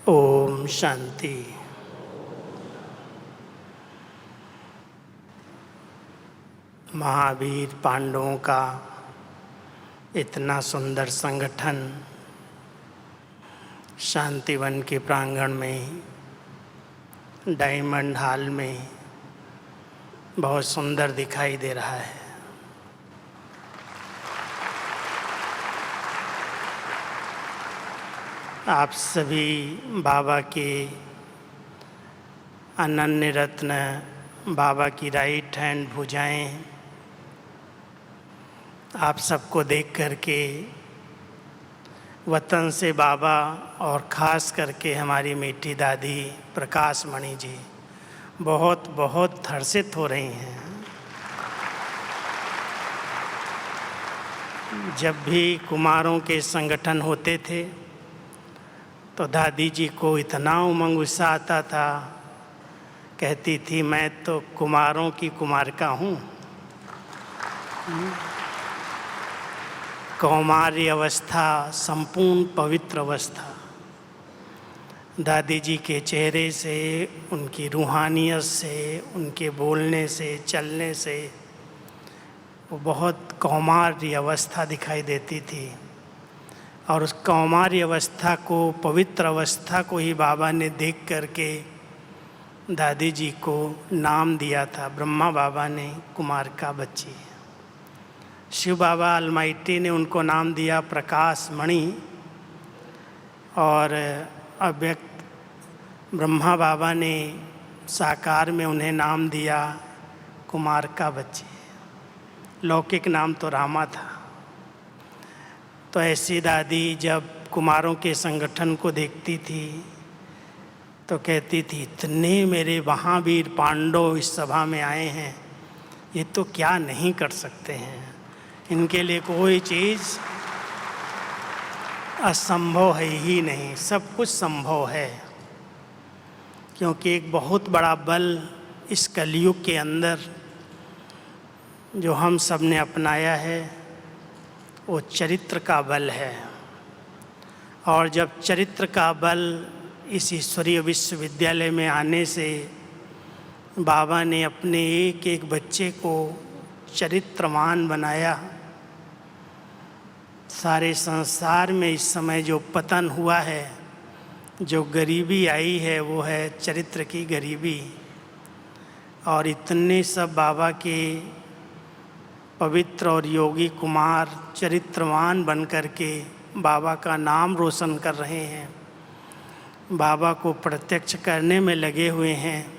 ओम शांति। महावीर पांडवों का इतना सुंदर संगठन शांतिवन के प्रांगण में, डायमंड हॉल में बहुत सुंदर दिखाई दे रहा है। आप सभी बाबा के अनन्य रत्न, बाबा की राइट हैंड भुजाएं, आप सबको देख करके वतन से बाबा और ख़ास करके हमारी मीठी दादी प्रकाश मणि जी बहुत बहुत हर्षित हो रही हैं। जब भी कुमारों के संगठन होते थे तो दादी जी को इतना उमंग उत्साह आता था, कहती थी मैं तो कुमारों की कुमारिका हूँ। कौमार्य अवस्था संपूर्ण पवित्र अवस्था। दादी जी के चेहरे से, उनकी रूहानियत से, उनके बोलने से, चलने से वो बहुत कौमार्य अवस्था दिखाई देती थी। और उस कौमार्य अवस्था को, पवित्र अवस्था को ही बाबा ने देख करके दादी जी को नाम दिया था। ब्रह्मा बाबा ने कुमार का बच्ची, शिव बाबा अलमाइटी ने उनको नाम दिया प्रकाश मणि, और अव्यक्त ब्रह्मा बाबा ने साकार में उन्हें नाम दिया कुमार का बच्ची। लौकिक नाम तो रामा था। तो ऐसी दादी जब कुमारों के संगठन को देखती थी तो कहती थी इतने मेरे महावीर पांडव इस सभा में आए हैं, ये तो क्या नहीं कर सकते हैं, इनके लिए कोई चीज़ असंभव है ही नहीं, सब कुछ संभव है। क्योंकि एक बहुत बड़ा बल इस कलयुग के अंदर जो हम सब ने अपनाया है वो चरित्र का बल है। और जब चरित्र का बल इस ईश्वरीय विश्वविद्यालय में आने से बाबा ने अपने एक एक बच्चे को चरित्रवान बनाया। सारे संसार में इस समय जो पतन हुआ है, जो गरीबी आई है, वो है चरित्र की गरीबी। और इतने सब बाबा के पवित्र और योगी कुमार चरित्रवान बन कर के बाबा का नाम रोशन कर रहे हैं, बाबा को प्रत्यक्ष करने में लगे हुए हैं।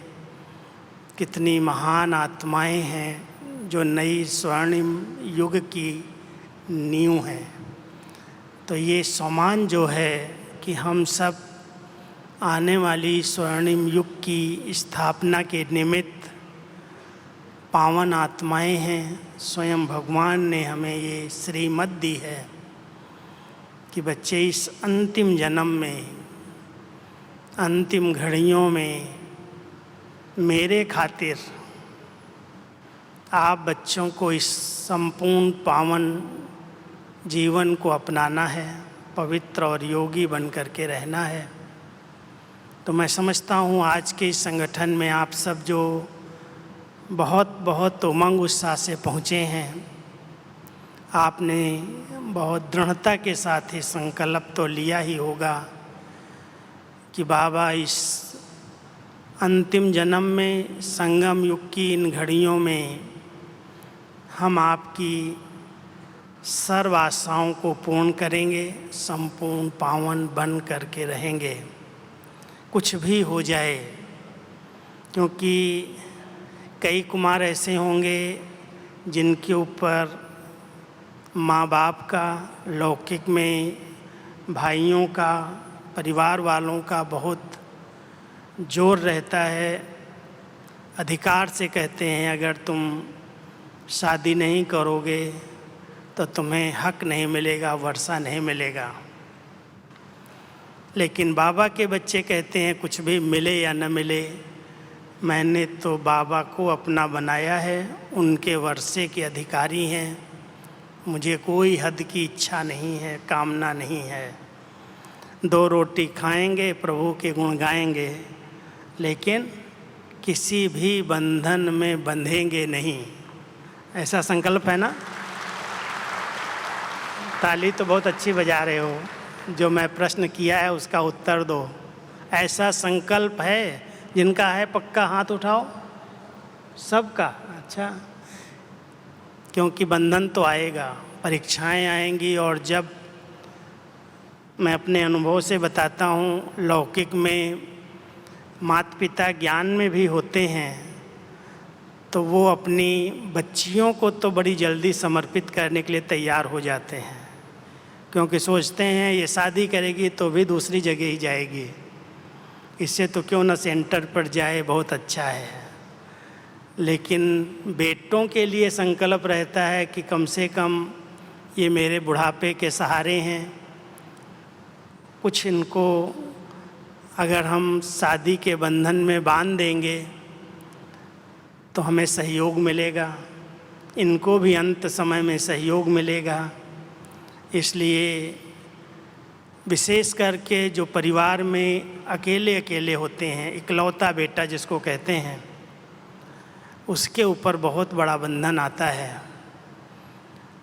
कितनी महान आत्माएं हैं जो नई स्वर्णिम युग की नींव हैं। तो ये सम्मान जो है कि हम सब आने वाली स्वर्णिम युग की स्थापना के निमित्त पावन आत्माएं हैं। स्वयं भगवान ने हमें ये श्रीमत दी है कि बच्चे इस अंतिम जन्म में, अंतिम घड़ियों में मेरे खातिर आप बच्चों को इस संपूर्ण पावन जीवन को अपनाना है, पवित्र और योगी बन कर के रहना है। तो मैं समझता हूँ आज के इस संगठन में आप सब जो बहुत बहुत उमंग उत्साह से पहुँचे हैं, आपने बहुत दृढ़ता के साथ ही संकल्प तो लिया ही होगा कि बाबा इस अंतिम जन्म में, संगम युग की इन घड़ियों में हम आपकी सर्व आशाओं को पूर्ण करेंगे, संपूर्ण पावन बन करके रहेंगे, कुछ भी हो जाए। क्योंकि कई कुमार ऐसे होंगे जिनके ऊपर माँ बाप का, लौकिक में भाइयों का, परिवार वालों का बहुत जोर रहता है। अधिकार से कहते हैं अगर तुम शादी नहीं करोगे तो तुम्हें हक नहीं मिलेगा, वर्षा नहीं मिलेगा। लेकिन बाबा के बच्चे कहते हैं कुछ भी मिले या न मिले, मैंने तो बाबा को अपना बनाया है, उनके वर्षे के अधिकारी हैं, मुझे कोई हद की इच्छा नहीं है, कामना नहीं है। 2 रोटी खाएंगे, प्रभु के गुण गाएंगे, लेकिन किसी भी बंधन में बंधेंगे नहीं। ऐसा संकल्प है ना? ताली तो बहुत अच्छी बजा रहे हो। जो मैं प्रश्न किया है उसका उत्तर दो। ऐसा संकल्प है? जिनका है पक्का हाथ उठाओ। सबका? अच्छा, क्योंकि बंधन तो आएगा, परीक्षाएं आएंगी। और जब मैं अपने अनुभव से बताता हूँ, लौकिक में माता पिता ज्ञान में भी होते हैं, तो वो अपनी बच्चियों को तो बड़ी जल्दी समर्पित करने के लिए तैयार हो जाते हैं, क्योंकि सोचते हैं ये शादी करेगी तो भी दूसरी जगह ही जाएगी, इससे तो क्यों ना सेंटर पर जाए, बहुत अच्छा है। लेकिन बेटों के लिए संकल्प रहता है कि कम से कम ये मेरे बुढ़ापे के सहारे हैं, कुछ इनको अगर हम शादी के बंधन में बांध देंगे तो हमें सहयोग मिलेगा, इनको भी अंत समय में सहयोग मिलेगा। इसलिए विशेष करके जो परिवार में अकेले अकेले होते हैं, इकलौता बेटा जिसको कहते हैं, उसके ऊपर बहुत बड़ा बंधन आता है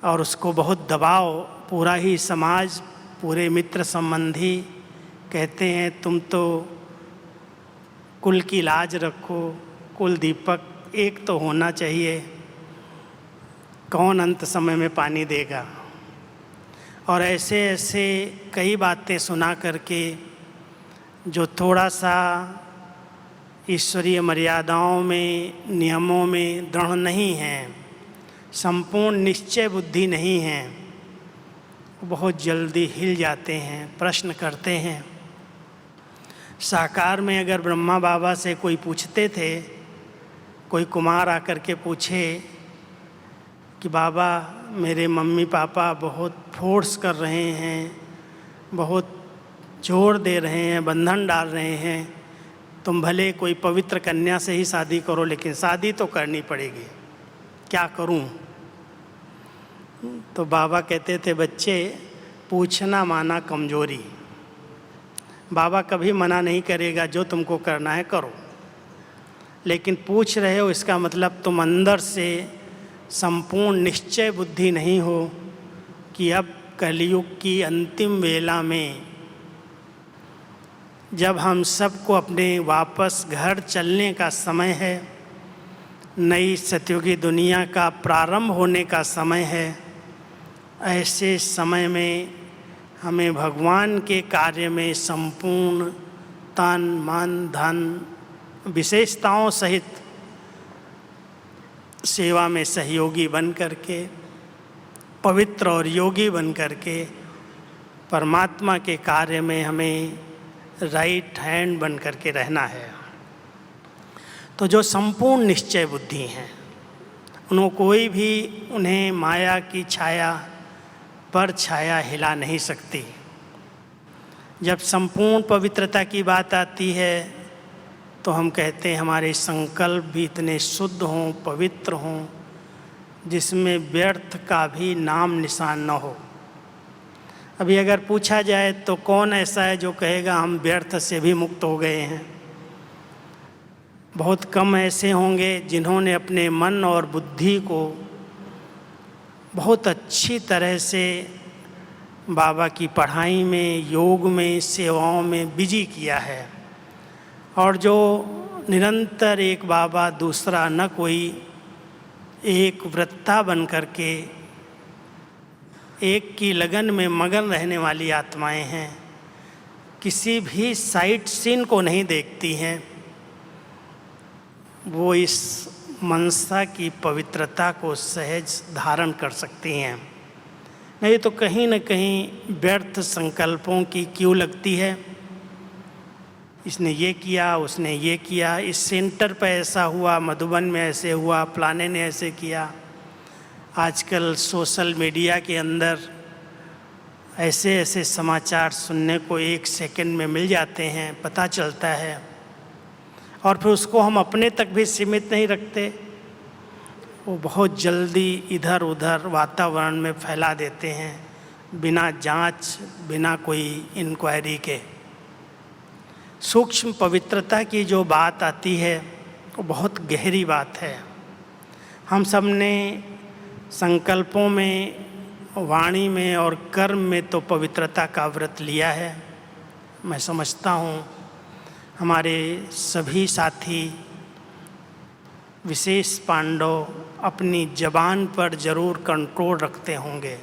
और उसको बहुत दबाव, पूरा ही समाज, पूरे मित्र संबंधी कहते हैं तुम तो कुल की लाज रखो, कुल दीपक एक तो होना चाहिए, कौन अंत समय में पानी देगा। और ऐसे ऐसे कई बातें सुना करके जो थोड़ा सा ईश्वरीय मर्यादाओं में, नियमों में दृढ़ नहीं हैं, संपूर्ण निश्चय बुद्धि नहीं है, बहुत जल्दी हिल जाते हैं, प्रश्न करते हैं। साकार में अगर ब्रह्मा बाबा से कोई पूछते थे, कोई कुमार आकर के पूछे कि बाबा मेरे मम्मी पापा बहुत फोर्स कर रहे हैं, बहुत जोर दे रहे हैं, बंधन डाल रहे हैं, तुम भले कोई पवित्र कन्या से ही शादी करो, लेकिन शादी तो करनी पड़ेगी, क्या करूं? तो बाबा कहते थे, बच्चे पूछना माना कमजोरी। बाबा कभी मना नहीं करेगा, जो तुमको करना है करो, लेकिन पूछ रहे हो इसका मतलब तुम अंदर से संपूर्ण निश्चय बुद्धि नहीं हो कि अब कलयुग की अंतिम वेला में जब हम सबको अपने वापस घर चलने का समय है, नई सतयुगी दुनिया का प्रारंभ होने का समय है, ऐसे समय में हमें भगवान के कार्य में संपूर्ण तन मन धन विशेषताओं सहित सेवा में सहयोगी बन करके, पवित्र और योगी बन करके परमात्मा के कार्य में हमें राइट हैंड बन करके रहना है। तो जो संपूर्ण निश्चय बुद्धि हैं, उन्होंने कोई भी उन्हें माया की छाया पर छाया हिला नहीं सकती। जब संपूर्ण पवित्रता की बात आती है तो हम कहते हैं हमारे संकल्प भी इतने शुद्ध हों, पवित्र हों, जिसमें व्यर्थ का भी नाम निशान न हो। अभी अगर पूछा जाए तो कौन ऐसा है जो कहेगा हम व्यर्थ से भी मुक्त हो गए हैं? बहुत कम ऐसे होंगे जिन्होंने अपने मन और बुद्धि को बहुत अच्छी तरह से बाबा की पढ़ाई में, योग में, सेवाओं में बिजी किया है, और जो निरंतर एक बाबा दूसरा न कोई, एक वृत्ता बन करके एक की लगन में मगन रहने वाली आत्माएं हैं, किसी भी साइट सीन को नहीं देखती हैं, वो इस मनसा की पवित्रता को सहज धारण कर सकती हैं। नहीं तो कहीं न कहीं व्यर्थ संकल्पों की क्यों लगती है, इसने ये किया, उसने ये किया, इस सेंटर पे ऐसा हुआ, मधुबन में ऐसे हुआ, फलाने ने ऐसे किया। आजकल सोशल मीडिया के अंदर ऐसे ऐसे समाचार सुनने को 1 सेकंड में मिल जाते हैं, पता चलता है, और फिर उसको हम अपने तक भी सीमित नहीं रखते, वो बहुत जल्दी इधर उधर वातावरण में फैला देते हैं, बिना जांच, बिना कोई इंक्वायरी के। सूक्ष्म पवित्रता की जो बात आती है वो बहुत गहरी बात है। हम सब ने संकल्पों में, वाणी में और कर्म में तो पवित्रता का व्रत लिया है। मैं समझता हूँ हमारे सभी साथी विशेष पांडव अपनी जबान पर जरूर कंट्रोल रखते होंगे।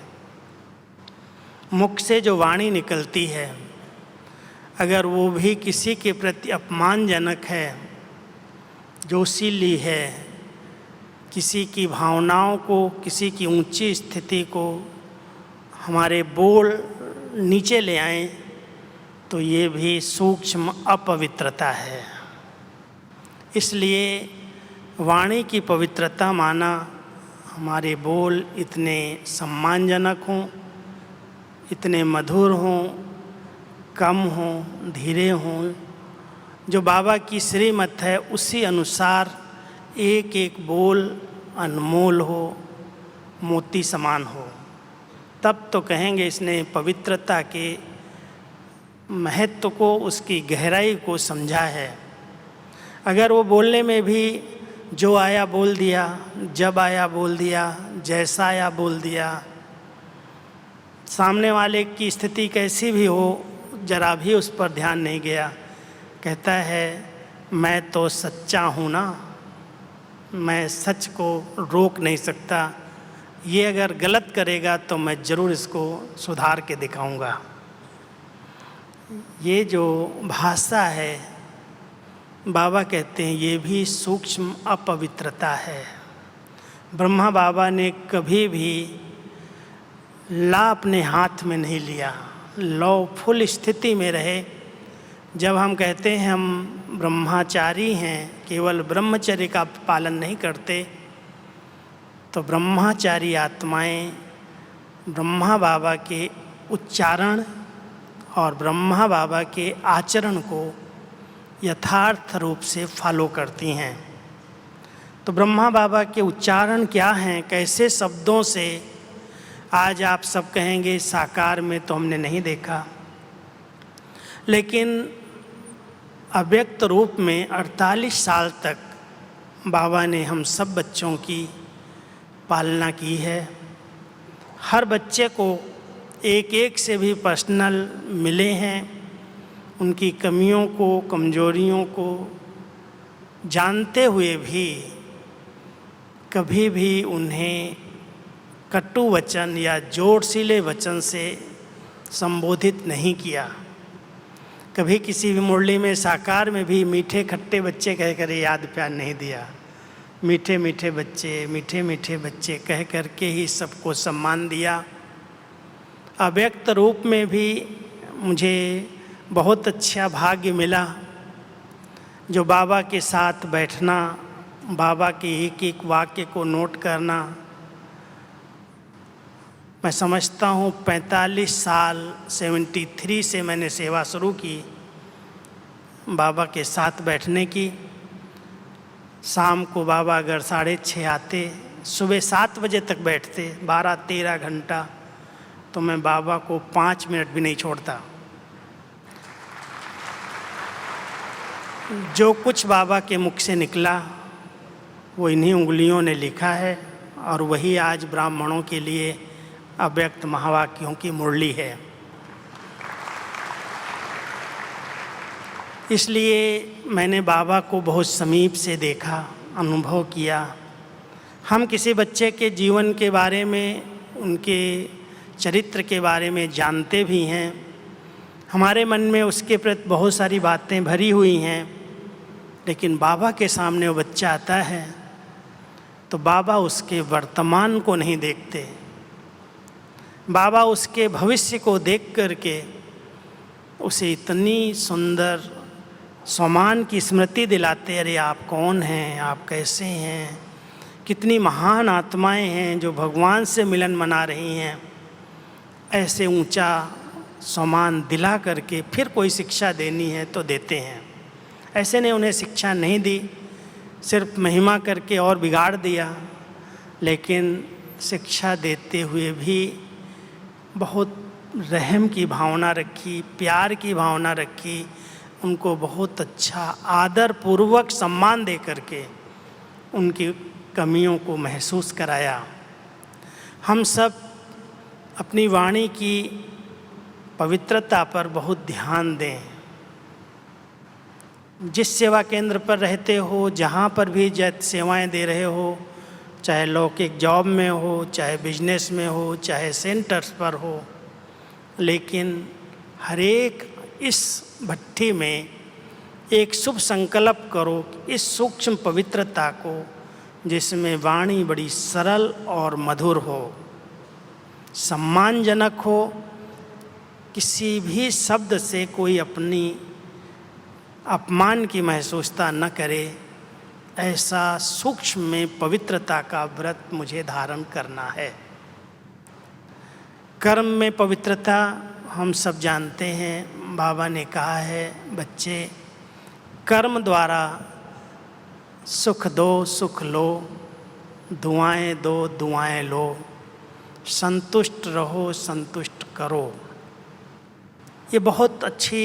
मुख से जो वाणी निकलती है, अगर वो भी किसी के प्रति अपमानजनक है, जोशीली है, किसी की भावनाओं को, किसी की ऊंची स्थिति को हमारे बोल नीचे ले आएं, तो ये भी सूक्ष्म अपवित्रता है। इसलिए वाणी की पवित्रता माना हमारे बोल इतने सम्मानजनक हों, इतने मधुर हों, कम हों, धीरे हों, जो बाबा की श्रीमत है उसी अनुसार एक एक बोल अनमोल हो, मोती समान हो। तब तो कहेंगे इसने पवित्रता के महत्व को, उसकी गहराई को समझा है। अगर वो बोलने में भी जो आया बोल दिया, जब आया बोल दिया, जैसा आया बोल दिया, सामने वाले की स्थिति कैसी भी हो, जरा भी उस पर ध्यान नहीं गया, कहता है मैं तो सच्चा हूँ ना, मैं सच को रोक नहीं सकता। ये अगर गलत करेगा तो मैं ज़रूर इसको सुधार के दिखाऊंगा। ये जो भाषा है, बाबा कहते हैं ये भी सूक्ष्म अपवित्रता है। ब्रह्मा बाबा ने कभी भी ला अपने हाथ में नहीं लिया, लॉफुल स्थिति में रहे। जब हम कहते हैं हम ब्रह्मचारी हैं, केवल ब्रह्मचर्य का पालन नहीं करते, तो ब्रह्मचारी आत्माएं ब्रह्मा बाबा के उच्चारण और ब्रह्मा बाबा के आचरण को यथार्थ रूप से फॉलो करती हैं। तो ब्रह्मा बाबा के उच्चारण क्या हैं, कैसे शब्दों से, आज आप सब कहेंगे साकार में तो हमने नहीं देखा, लेकिन अव्यक्त रूप में 48 साल तक बाबा ने हम सब बच्चों की पालना की है। हर बच्चे को एक एक से भी पर्सनल मिले हैं, उनकी कमियों को, कमजोरियों को जानते हुए भी कभी भी उन्हें कटु वचन या जोरशीले वचन से संबोधित नहीं किया। कभी किसी भी मुरली में, साकार में भी मीठे खट्टे बच्चे कह कर याद प्यार नहीं दिया। मीठे मीठे बच्चे, मीठे मीठे बच्चे कह कर के ही सबको सम्मान दिया। अव्यक्त रूप में भी मुझे बहुत अच्छा भाग्य मिला, जो बाबा के साथ बैठना, बाबा के एक एक वाक्य को नोट करना। मैं समझता हूँ 45 साल 73 से मैंने सेवा शुरू की बाबा के साथ बैठने की। शाम को बाबा अगर 6:30 आते, सुबह 7 बजे तक बैठते, 12-13 घंटा, तो मैं बाबा को 5 मिनट भी नहीं छोड़ता। जो कुछ बाबा के मुख से निकला वो इन्हीं उंगलियों ने लिखा है, और वही आज ब्राह्मणों के लिए अव्यक्त महावाक्यों की मुरली है। इसलिए मैंने बाबा को बहुत समीप से देखा, अनुभव किया। हम किसी बच्चे के जीवन के बारे में, उनके चरित्र के बारे में जानते भी हैं, हमारे मन में उसके प्रति बहुत सारी बातें भरी हुई हैं, लेकिन बाबा के सामने वो बच्चा आता है तो बाबा उसके वर्तमान को नहीं देखते, बाबा उसके भविष्य को देख करके उसे इतनी सुंदर सम्मान की स्मृति दिलाते, अरे आप कौन हैं, आप कैसे हैं, कितनी महान आत्माएं हैं जो भगवान से मिलन मना रही हैं। ऐसे ऊंचा सम्मान दिला करके फिर कोई शिक्षा देनी है तो देते हैं। ऐसे ने उन्हें शिक्षा नहीं दी, सिर्फ महिमा करके और बिगाड़ दिया। लेकिन शिक्षा देते हुए भी बहुत रहम की भावना रखी, प्यार की भावना रखी, उनको बहुत अच्छा आदर पूर्वक सम्मान दे करके उनकी कमियों को महसूस कराया। हम सब अपनी वाणी की पवित्रता पर बहुत ध्यान दें। जिस सेवा केंद्र पर रहते हो, जहाँ पर भी सेवाएं दे रहे हो, चाहे लौकिक जॉब में हो, चाहे बिजनेस में हो, चाहे सेंटर्स पर हो, लेकिन हर एक इस भट्ठी में एक शुभ संकल्प करो, इस सूक्ष्म पवित्रता को, जिसमें वाणी बड़ी सरल और मधुर हो, सम्मानजनक हो, किसी भी शब्द से कोई अपनी अपमान की महसूसता न करे, ऐसा सूक्ष्म में पवित्रता का व्रत मुझे धारण करना है। कर्म में पवित्रता हम सब जानते हैं। बाबा ने कहा है, बच्चे कर्म द्वारा सुख दो सुख लो, दुआएं दो दुआएं लो, संतुष्ट रहो संतुष्ट करो। ये बहुत अच्छी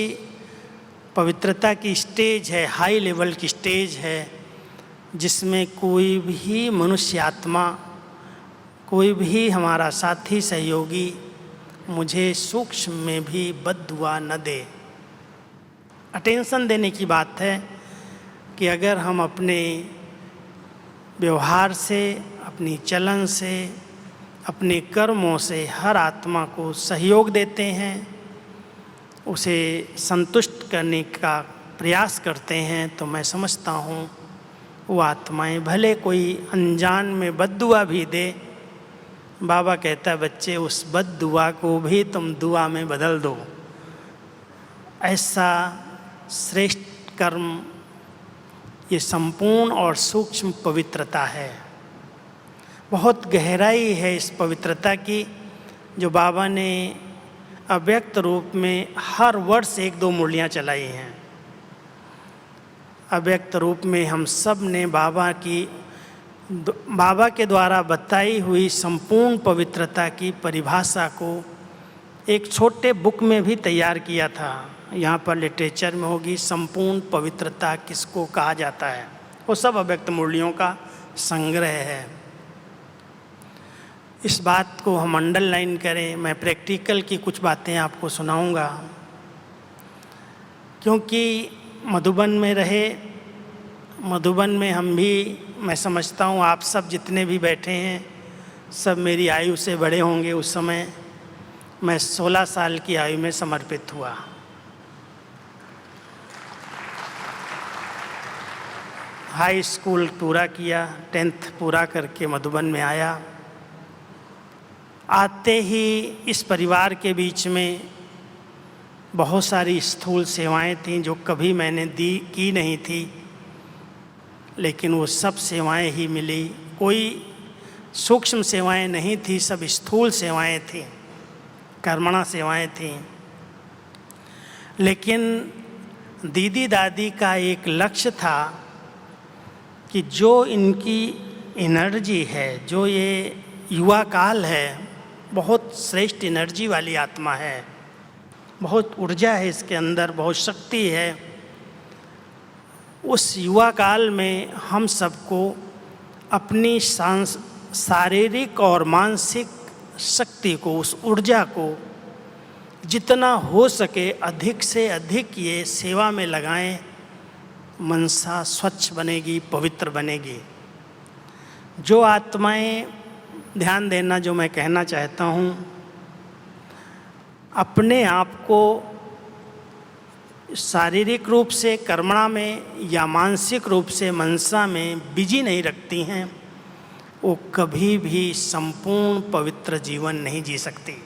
पवित्रता की स्टेज है, हाई लेवल की स्टेज है, जिसमें कोई भी मनुष्य आत्मा, कोई भी हमारा साथी सहयोगी मुझे सूक्ष्म में भी बद्दुआ न दे। अटेंशन देने की बात है कि अगर हम अपने व्यवहार से, अपनी चलन से, अपने कर्मों से हर आत्मा को सहयोग देते हैं, उसे संतुष्ट करने का प्रयास करते हैं, तो मैं समझता हूँ वो आत्माएं भले कोई अनजान में बद्दुआ भी दे, बाबा कहता है बच्चे उस बद्दुआ को भी तुम दुआ में बदल दो। ऐसा श्रेष्ठ कर्म ये संपूर्ण और सूक्ष्म पवित्रता है। बहुत गहराई है इस पवित्रता की, जो बाबा ने अव्यक्त रूप में हर वर्ष 1-2 मुरलियाँ चलाई हैं। अव्यक्त रूप में हम सब ने बाबा के द्वारा बताई हुई संपूर्ण पवित्रता की परिभाषा को एक छोटे बुक में भी तैयार किया था। यहाँ पर लिटरेचर में होगी, संपूर्ण पवित्रता किसको कहा जाता है। वो सब अव्यक्त मुरलियों का संग्रह है। इस बात को हम अंडरलाइन करें। मैं प्रैक्टिकल की कुछ बातें आपको सुनाऊंगा, क्योंकि मधुबन में रहे, मधुबन में हम भी, मैं समझता हूँ आप सब जितने भी बैठे हैं सब मेरी आयु से बड़े होंगे। उस समय मैं 16 साल की आयु में समर्पित हुआ। हाई स्कूल पूरा किया, 10th पूरा करके मधुबन में आया। आते ही इस परिवार के बीच में बहुत सारी स्थूल सेवाएं थीं जो कभी मैंने की नहीं थी, लेकिन वो सब सेवाएं ही मिली। कोई सूक्ष्म सेवाएं नहीं थी, सब स्थूल सेवाएं थीं, कर्मणा सेवाएं थीं। लेकिन दीदी दादी का एक लक्ष्य था कि जो इनकी एनर्जी है, जो ये युवा काल है, बहुत श्रेष्ठ एनर्जी वाली आत्मा है, बहुत ऊर्जा है इसके अंदर, बहुत शक्ति है। उस युवा काल में हम सबको अपनी शारीरिक और मानसिक शक्ति को, उस ऊर्जा को जितना हो सके अधिक से अधिक ये सेवा में लगाएं। मनसा स्वच्छ बनेगी, पवित्र बनेगी। जो आत्माएं, ध्यान देना जो मैं कहना चाहता हूँ, अपने आप को शारीरिक रूप से कर्मणा में या मानसिक रूप से मनसा में बिजी नहीं रखती हैं, वो कभी भी संपूर्ण पवित्र जीवन नहीं जी सकती।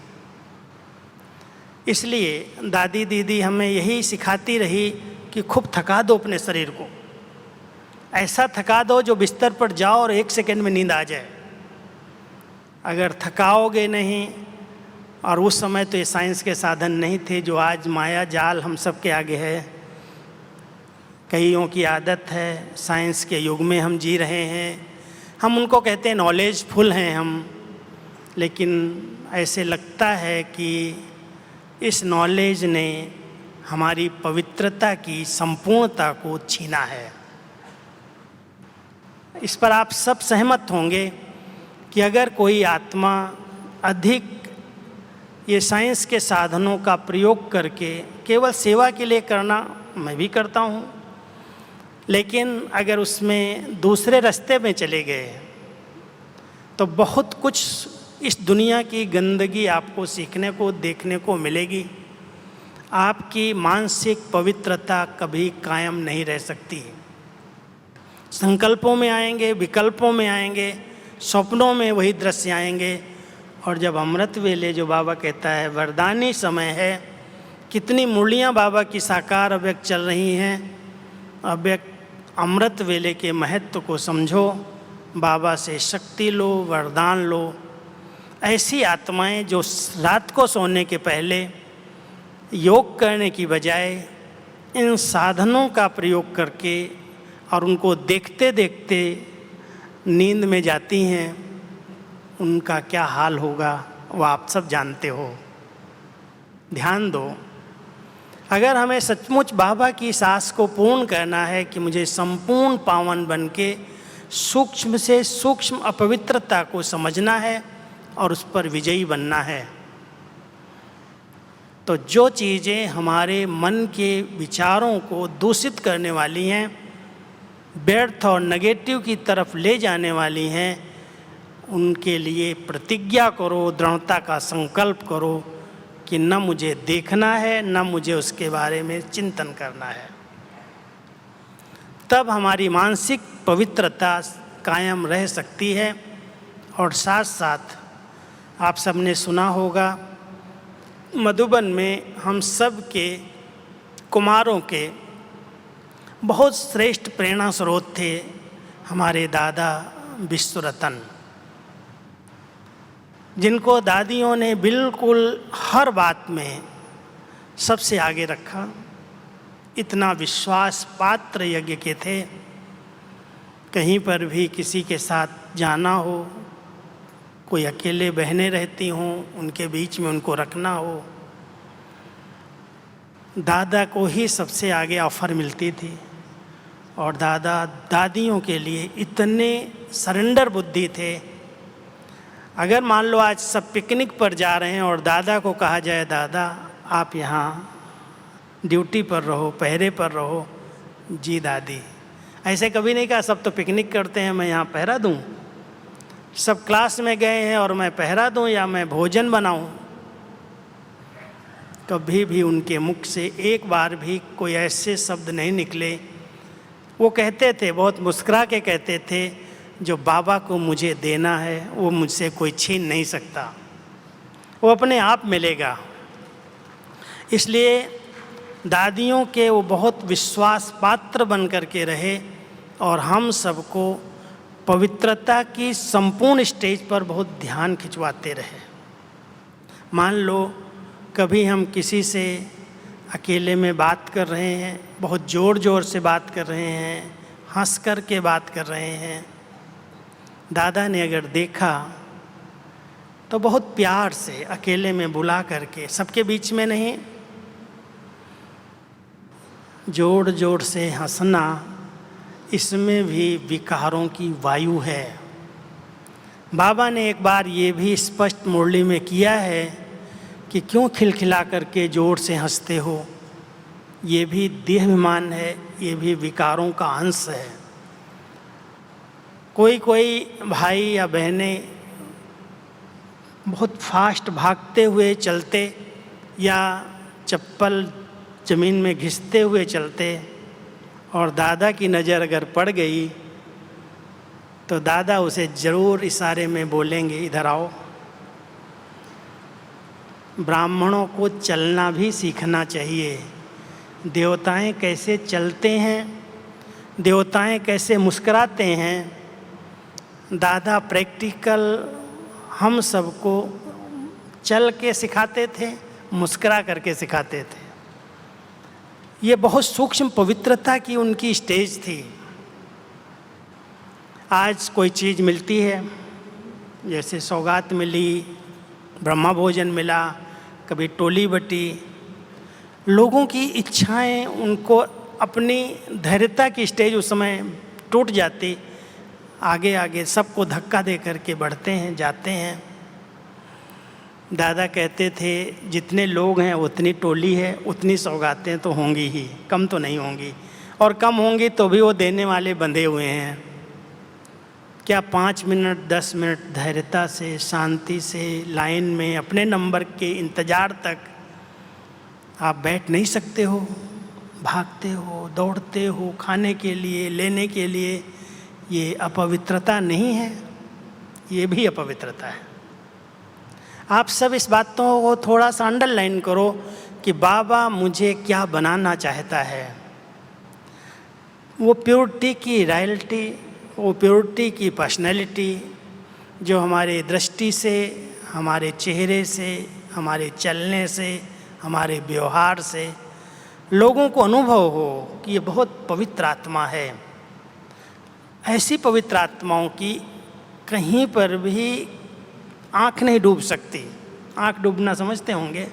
इसलिए दादी दीदी हमें यही सिखाती रही कि खूब थका दो अपने शरीर को, ऐसा थका दो जो बिस्तर पर जाओ और 1 सेकंड में नींद आ जाए। अगर थकाओगे नहीं, और उस समय तो ये साइंस के साधन नहीं थे जो आज माया जाल हम सब के आगे है। कईयों की आदत है, साइंस के युग में हम जी रहे हैं, हम उनको कहते हैं नॉलेजफुल हैं हम, लेकिन ऐसे लगता है कि इस नॉलेज ने हमारी पवित्रता की संपूर्णता को छीना है। इस पर आप सब सहमत होंगे कि अगर कोई आत्मा अधिक ये साइंस के साधनों का प्रयोग करके केवल सेवा के लिए करना, मैं भी करता हूँ, लेकिन अगर उसमें दूसरे रास्ते में चले गए तो बहुत कुछ इस दुनिया की गंदगी आपको सीखने को, देखने को मिलेगी। आपकी मानसिक पवित्रता कभी कायम नहीं रह सकती। संकल्पों में आएंगे, विकल्पों में आएंगे, स्वप्नों में वही दृश्य आएंगे। और जब अमृत वेले, जो बाबा कहता है वरदानी समय है, कितनी मुरलियाँ बाबा की साकार अव्यक्त चल रही हैं। अव्यक्त अमृत वेले के महत्व को समझो, बाबा से शक्ति लो, वरदान लो। ऐसी आत्माएं जो रात को सोने के पहले योग करने की बजाय इन साधनों का प्रयोग करके और उनको देखते देखते नींद में जाती हैं, उनका क्या हाल होगा वो आप सब जानते हो। ध्यान दो, अगर हमें सचमुच बाबा की सास को पूर्ण करना है कि मुझे संपूर्ण पावन बन के सूक्ष्म से सूक्ष्म अपवित्रता को समझना है और उस पर विजयी बनना है, तो जो चीज़ें हमारे मन के विचारों को दूषित करने वाली हैं, व्यर्थ और नेगेटिव की तरफ ले जाने वाली हैं, उनके लिए प्रतिज्ञा करो, दृढ़ता का संकल्प करो कि न मुझे देखना है, न मुझे उसके बारे में चिंतन करना है। तब हमारी मानसिक पवित्रता कायम रह सकती है। और साथ साथ आप सबने सुना होगा, मधुबन में हम सब के कुमारों के बहुत श्रेष्ठ प्रेरणा स्रोत थे हमारे दादा विश्वरतन, जिनको दादियों ने बिल्कुल हर बात में सबसे आगे रखा। इतना विश्वास पात्र यज्ञ के थे। कहीं पर भी किसी के साथ जाना हो, कोई अकेले बहनें रहती हों, उनके बीच में उनको रखना हो, दादा को ही सबसे आगे ऑफ़र मिलती थी। और दादा दादियों के लिए इतने सरेंडर बुद्धि थे। अगर मान लो आज सब पिकनिक पर जा रहे हैं और दादा को कहा जाए, दादा आप यहाँ ड्यूटी पर रहो, पहरे पर रहो। जी दादी, ऐसे कभी नहीं कहा सब तो पिकनिक करते हैं, मैं यहाँ पहरा दूँ। सब क्लास में गए हैं और मैं पहरा दूँ या मैं भोजन बनाऊँ। कभी भी उनके मुख से एक बार भी कोई ऐसे शब्द नहीं निकले। वो कहते थे, बहुत मुस्कुरा के कहते थे, जो बाबा को मुझे देना है वो मुझसे कोई छीन नहीं सकता, वो अपने आप मिलेगा। इसलिए दादियों के वो बहुत विश्वास पात्र बन कर के रहे और हम सबको पवित्रता की संपूर्ण स्टेज पर बहुत ध्यान खिंचवाते रहे। मान लो कभी हम किसी से अकेले में बात कर रहे हैं, बहुत ज़ोर ज़ोर से बात कर रहे हैं, हंस कर के बात कर रहे हैं, दादा ने अगर देखा तो बहुत प्यार से अकेले में बुला करके, सबके बीच में नहीं, जोर जोर से हंसना, इसमें भी विकारों की वायु है। बाबा ने एक बार ये भी स्पष्ट मुरली में किया है कि क्यों खिलखिला करके जोर से हंसते हो, ये भी देहाभिमान है, ये भी विकारों का अंश है। कोई कोई भाई या बहनें बहुत फास्ट भागते हुए चलते या चप्पल ज़मीन में घिसते हुए चलते, और दादा की नज़र अगर पड़ गई तो दादा उसे ज़रूर इशारे में बोलेंगे, इधर आओ। ब्राह्मणों को चलना भी सीखना चाहिए। देवताएं कैसे चलते हैं, देवताएं कैसे मुस्कुराते हैं, दादा प्रैक्टिकल हम सबको चल के सिखाते थे, मुस्कुरा करके सिखाते थे। ये बहुत सूक्ष्म पवित्रता की उनकी स्टेज थी। आज कोई चीज़ मिलती है, जैसे सौगात मिली, ब्रह्मा भोजन मिला, कभी टोली बटी। लोगों की इच्छाएं उनको अपनी धैर्यता की स्टेज उस समय टूट जाती, आगे आगे सबको धक्का दे करके बढ़ते हैं, जाते हैं। दादा कहते थे जितने लोग हैं उतनी टोली है, उतनी सौगातें तो होंगी ही, कम तो नहीं होंगी, और कम होंगी तो भी वो देने वाले बंधे हुए हैं। क्या 5 मिनट 10 मिनट धैर्यता से, शांति से लाइन में अपने नंबर के इंतज़ार तक आप बैठ नहीं सकते हो? भागते हो, दौड़ते हो खाने के लिए, लेने के लिए। ये अपवित्रता नहीं है? ये भी अपवित्रता है। आप सब इस बातों को थोड़ा सा अंडरलाइन करो कि बाबा मुझे क्या बनाना चाहता है। वो प्योरिटी की रॉयल्टी, वो प्योरिटी की पर्सनैलिटी जो हमारे दृष्टि से, हमारे चेहरे से, हमारे चलने से, हमारे व्यवहार से लोगों को अनुभव हो कि ये बहुत पवित्र आत्मा है। ऐसी पवित्र आत्माओं की कहीं पर भी आँख नहीं डूब सकती। आँख डूबना समझते होंगे?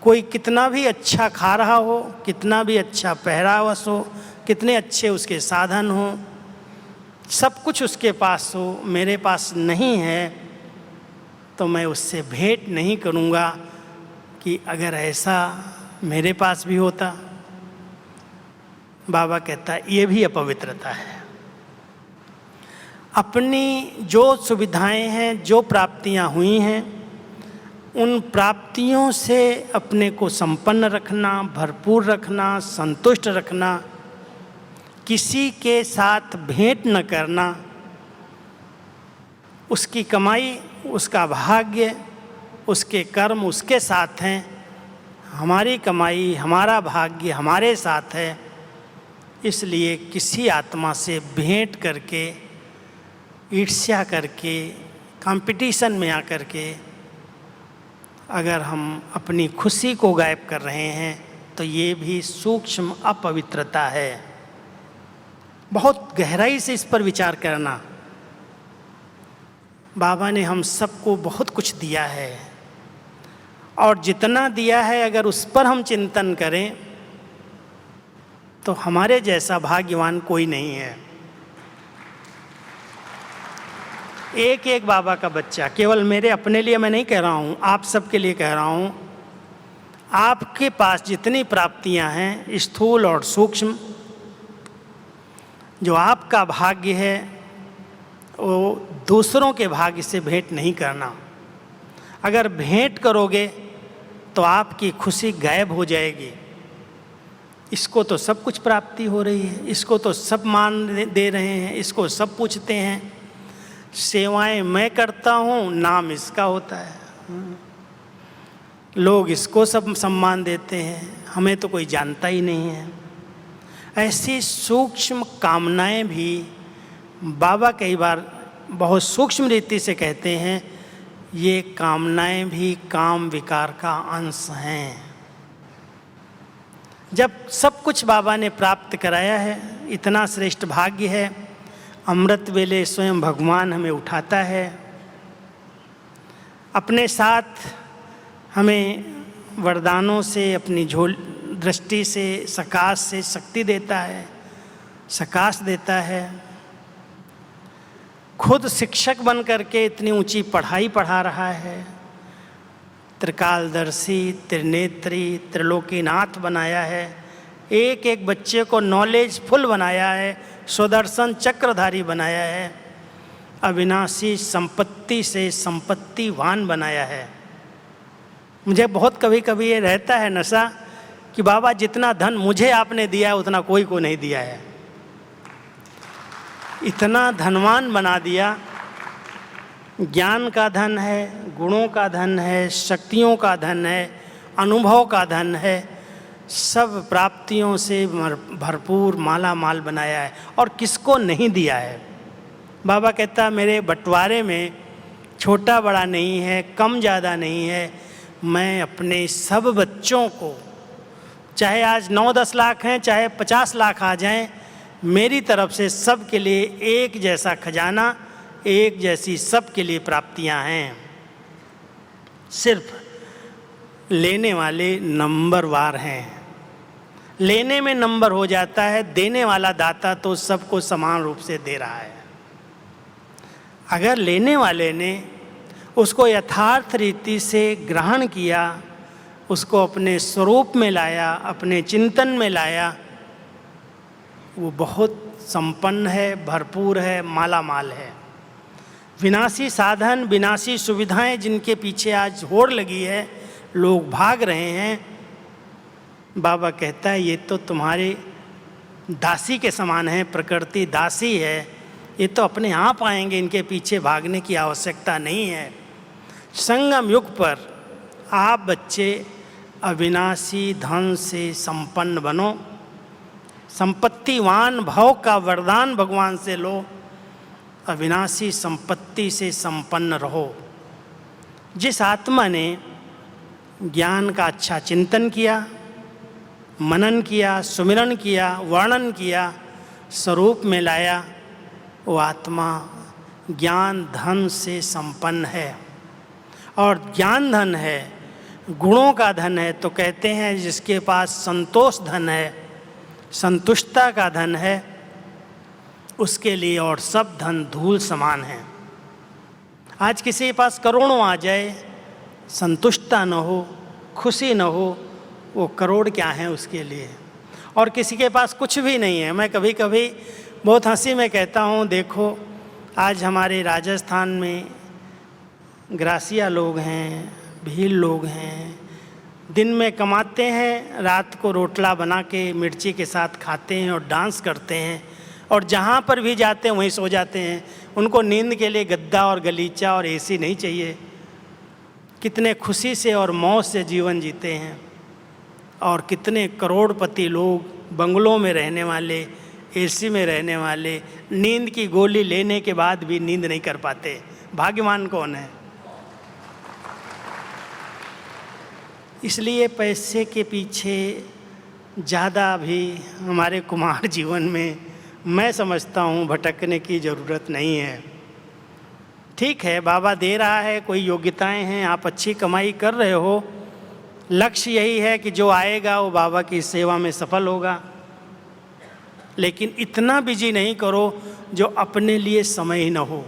कोई कितना भी अच्छा खा रहा हो, कितना भी अच्छा पहरावस हो, कितने अच्छे उसके साधन हो, सब कुछ उसके पास हो, मेरे पास नहीं है, तो मैं उससे भेंट नहीं करूँगा कि अगर ऐसा मेरे पास भी होता। बाबा कहता है ये भी अपवित्रता है। अपनी जो सुविधाएं हैं, जो प्राप्तियां हुई हैं, उन प्राप्तियों से अपने को संपन्न रखना, भरपूर रखना, संतुष्ट रखना, किसी के साथ भेंट न करना, उसकी कमाई, उसका भाग्य, उसके कर्म उसके साथ हैं, हमारी कमाई, हमारा भाग्य हमारे साथ है। इसलिए किसी आत्मा से भेंट करके, ईर्ष्या करके, कंपटीशन में आकर के अगर हम अपनी खुशी को गायब कर रहे हैं तो ये भी सूक्ष्म अपवित्रता है। बहुत गहराई से इस पर विचार करना। बाबा ने हम सबको बहुत कुछ दिया है, और जितना दिया है अगर उस पर हम चिंतन करें तो हमारे जैसा भाग्यवान कोई नहीं है। एक एक बाबा का बच्चा, केवल मेरे अपने लिए मैं नहीं कह रहा हूँ, आप सबके लिए कह रहा हूँ, आपके पास जितनी प्राप्तियाँ हैं स्थूल और सूक्ष्म, जो आपका भाग्य है वो दूसरों के भाग्य से भेंट नहीं करना। अगर भेंट करोगे तो आपकी खुशी गायब हो जाएगी। इसको तो सब कुछ प्राप्ति हो रही है, इसको तो सब मान दे रहे हैं, इसको सब पूछते हैं, सेवाएं मैं करता हूँ, नाम इसका होता है, लोग इसको सब सम्मान देते हैं, हमें तो कोई जानता ही नहीं है। ऐसी सूक्ष्म कामनाएं भी बाबा कई बार बहुत सूक्ष्म रीति से कहते हैं, ये कामनाएं भी काम विकार का अंश हैं। जब सब कुछ बाबा ने प्राप्त कराया है, इतना श्रेष्ठ भाग्य है, अमृत वेले स्वयं भगवान हमें उठाता है, अपने साथ हमें वरदानों से, अपनी दृष्टि से, सकाश से शक्ति देता है, सकाश देता है, खुद शिक्षक बन करके इतनी ऊंची पढ़ाई पढ़ा रहा है, त्रिकालदर्शी, त्रिनेत्री, त्रिलोकीनाथ बनाया है, एक एक बच्चे को नॉलेजफुल बनाया है, सुदर्शन चक्रधारी बनाया है, अविनाशी संपत्ति से संपत्तिवान बनाया है। मुझे बहुत कभी कभी ये रहता है नशा कि बाबा जितना धन मुझे आपने दिया है उतना कोई को नहीं दिया है। इतना धनवान बना दिया, ज्ञान का धन है, गुणों का धन है, शक्तियों का धन है, अनुभव का धन है, सब प्राप्तियों से भरपूर माला माल बनाया है, और किसको नहीं दिया है। बाबा कहता मेरे बंटवारे में छोटा बड़ा नहीं है, कम ज़्यादा नहीं है, मैं अपने सब बच्चों को, चाहे आज 9-10 लाख हैं, चाहे 50 लाख आ जाएं, मेरी तरफ से सब के लिए एक जैसा खजाना, एक जैसी सबके लिए प्राप्तियां हैं, सिर्फ लेने वाले नंबरवार हैं। लेने में नंबर हो जाता है, देने वाला दाता तो सबको समान रूप से दे रहा है। अगर लेने वाले ने उसको यथार्थ रीति से ग्रहण किया, उसको अपने स्वरूप में लाया, अपने चिंतन में लाया, वो बहुत संपन्न है, भरपूर है, माला माल है। विनाशी साधन, विनाशी सुविधाएं जिनके पीछे आज होड़ लगी है, लोग भाग रहे हैं, बाबा कहता है ये तो तुम्हारे दासी के समान है, प्रकृति दासी है, ये तो अपने आप आएंगे, इनके पीछे भागने की आवश्यकता नहीं है। संगम युग पर आप बच्चे अविनाशी धन से संपन्न बनो, संपत्तिवान भव का वरदान भगवान से लो, अविनाशी संपत्ति से संपन्न रहो। जिस आत्मा ने ज्ञान का अच्छा चिंतन किया, मनन किया, सुमिरन किया, वर्णन किया, स्वरूप में लाया, वो आत्मा ज्ञान धन से संपन्न है। और ज्ञान धन है, गुणों का धन है, तो कहते हैं जिसके पास संतोष धन है, संतुष्टता का धन है, उसके लिए और सब धन धूल समान है। आज किसी के पास करोड़ों आ जाए, संतुष्टता न हो, खुशी न हो, वो करोड़ क्या है उसके लिए। और किसी के पास कुछ भी नहीं है। मैं कभी कभी बहुत हंसी में कहता हूँ, देखो आज हमारे राजस्थान में ग्रासिया लोग हैं, भील लोग हैं, दिन में कमाते हैं, रात को रोटला बना के मिर्ची के साथ खाते हैं और डांस करते हैं, और जहाँ पर भी जाते हैं वहीं सो जाते हैं। उनको नींद के लिए गद्दा और गलीचा और एसी नहीं चाहिए। कितने खुशी से और मौज से जीवन जीते हैं। और कितने करोड़पति लोग बंगलों में रहने वाले, एसी में रहने वाले, नींद की गोली लेने के बाद भी नींद नहीं कर पाते। भाग्यवान कौन है? इसलिए पैसे के पीछे ज़्यादा भी हमारे कुमार जीवन में मैं समझता हूँ भटकने की ज़रूरत नहीं है। ठीक है, बाबा दे रहा है, कोई योग्यताएं हैं, आप अच्छी कमाई कर रहे हो, लक्ष्य यही है कि जो आएगा वो बाबा की सेवा में सफल होगा। लेकिन इतना बिजी नहीं करो जो अपने लिए समय ही न हो।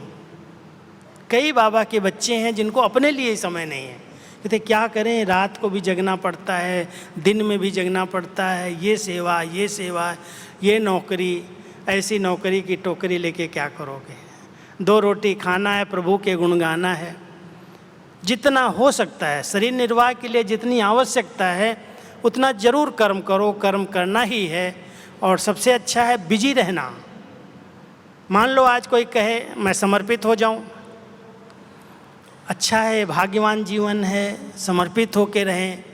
कई बाबा के बच्चे हैं जिनको अपने लिए ही समय नहीं है। कहते क्या करें, रात को भी जगना पड़ता है, दिन में भी जगना पड़ता है, ये सेवा, ये नौकरी, ऐसी नौकरी की टोकरी लेके क्या करोगे? 2 रोटी खाना है, प्रभु के गुण गाना है। जितना हो सकता है शरीर निर्वाह के लिए जितनी आवश्यकता है उतना जरूर कर्म करो, कर्म करना ही है। और सबसे अच्छा है बिजी रहना। मान लो आज कोई कहे मैं समर्पित हो जाऊं, अच्छा है, भाग्यवान जीवन है, समर्पित होके रहें।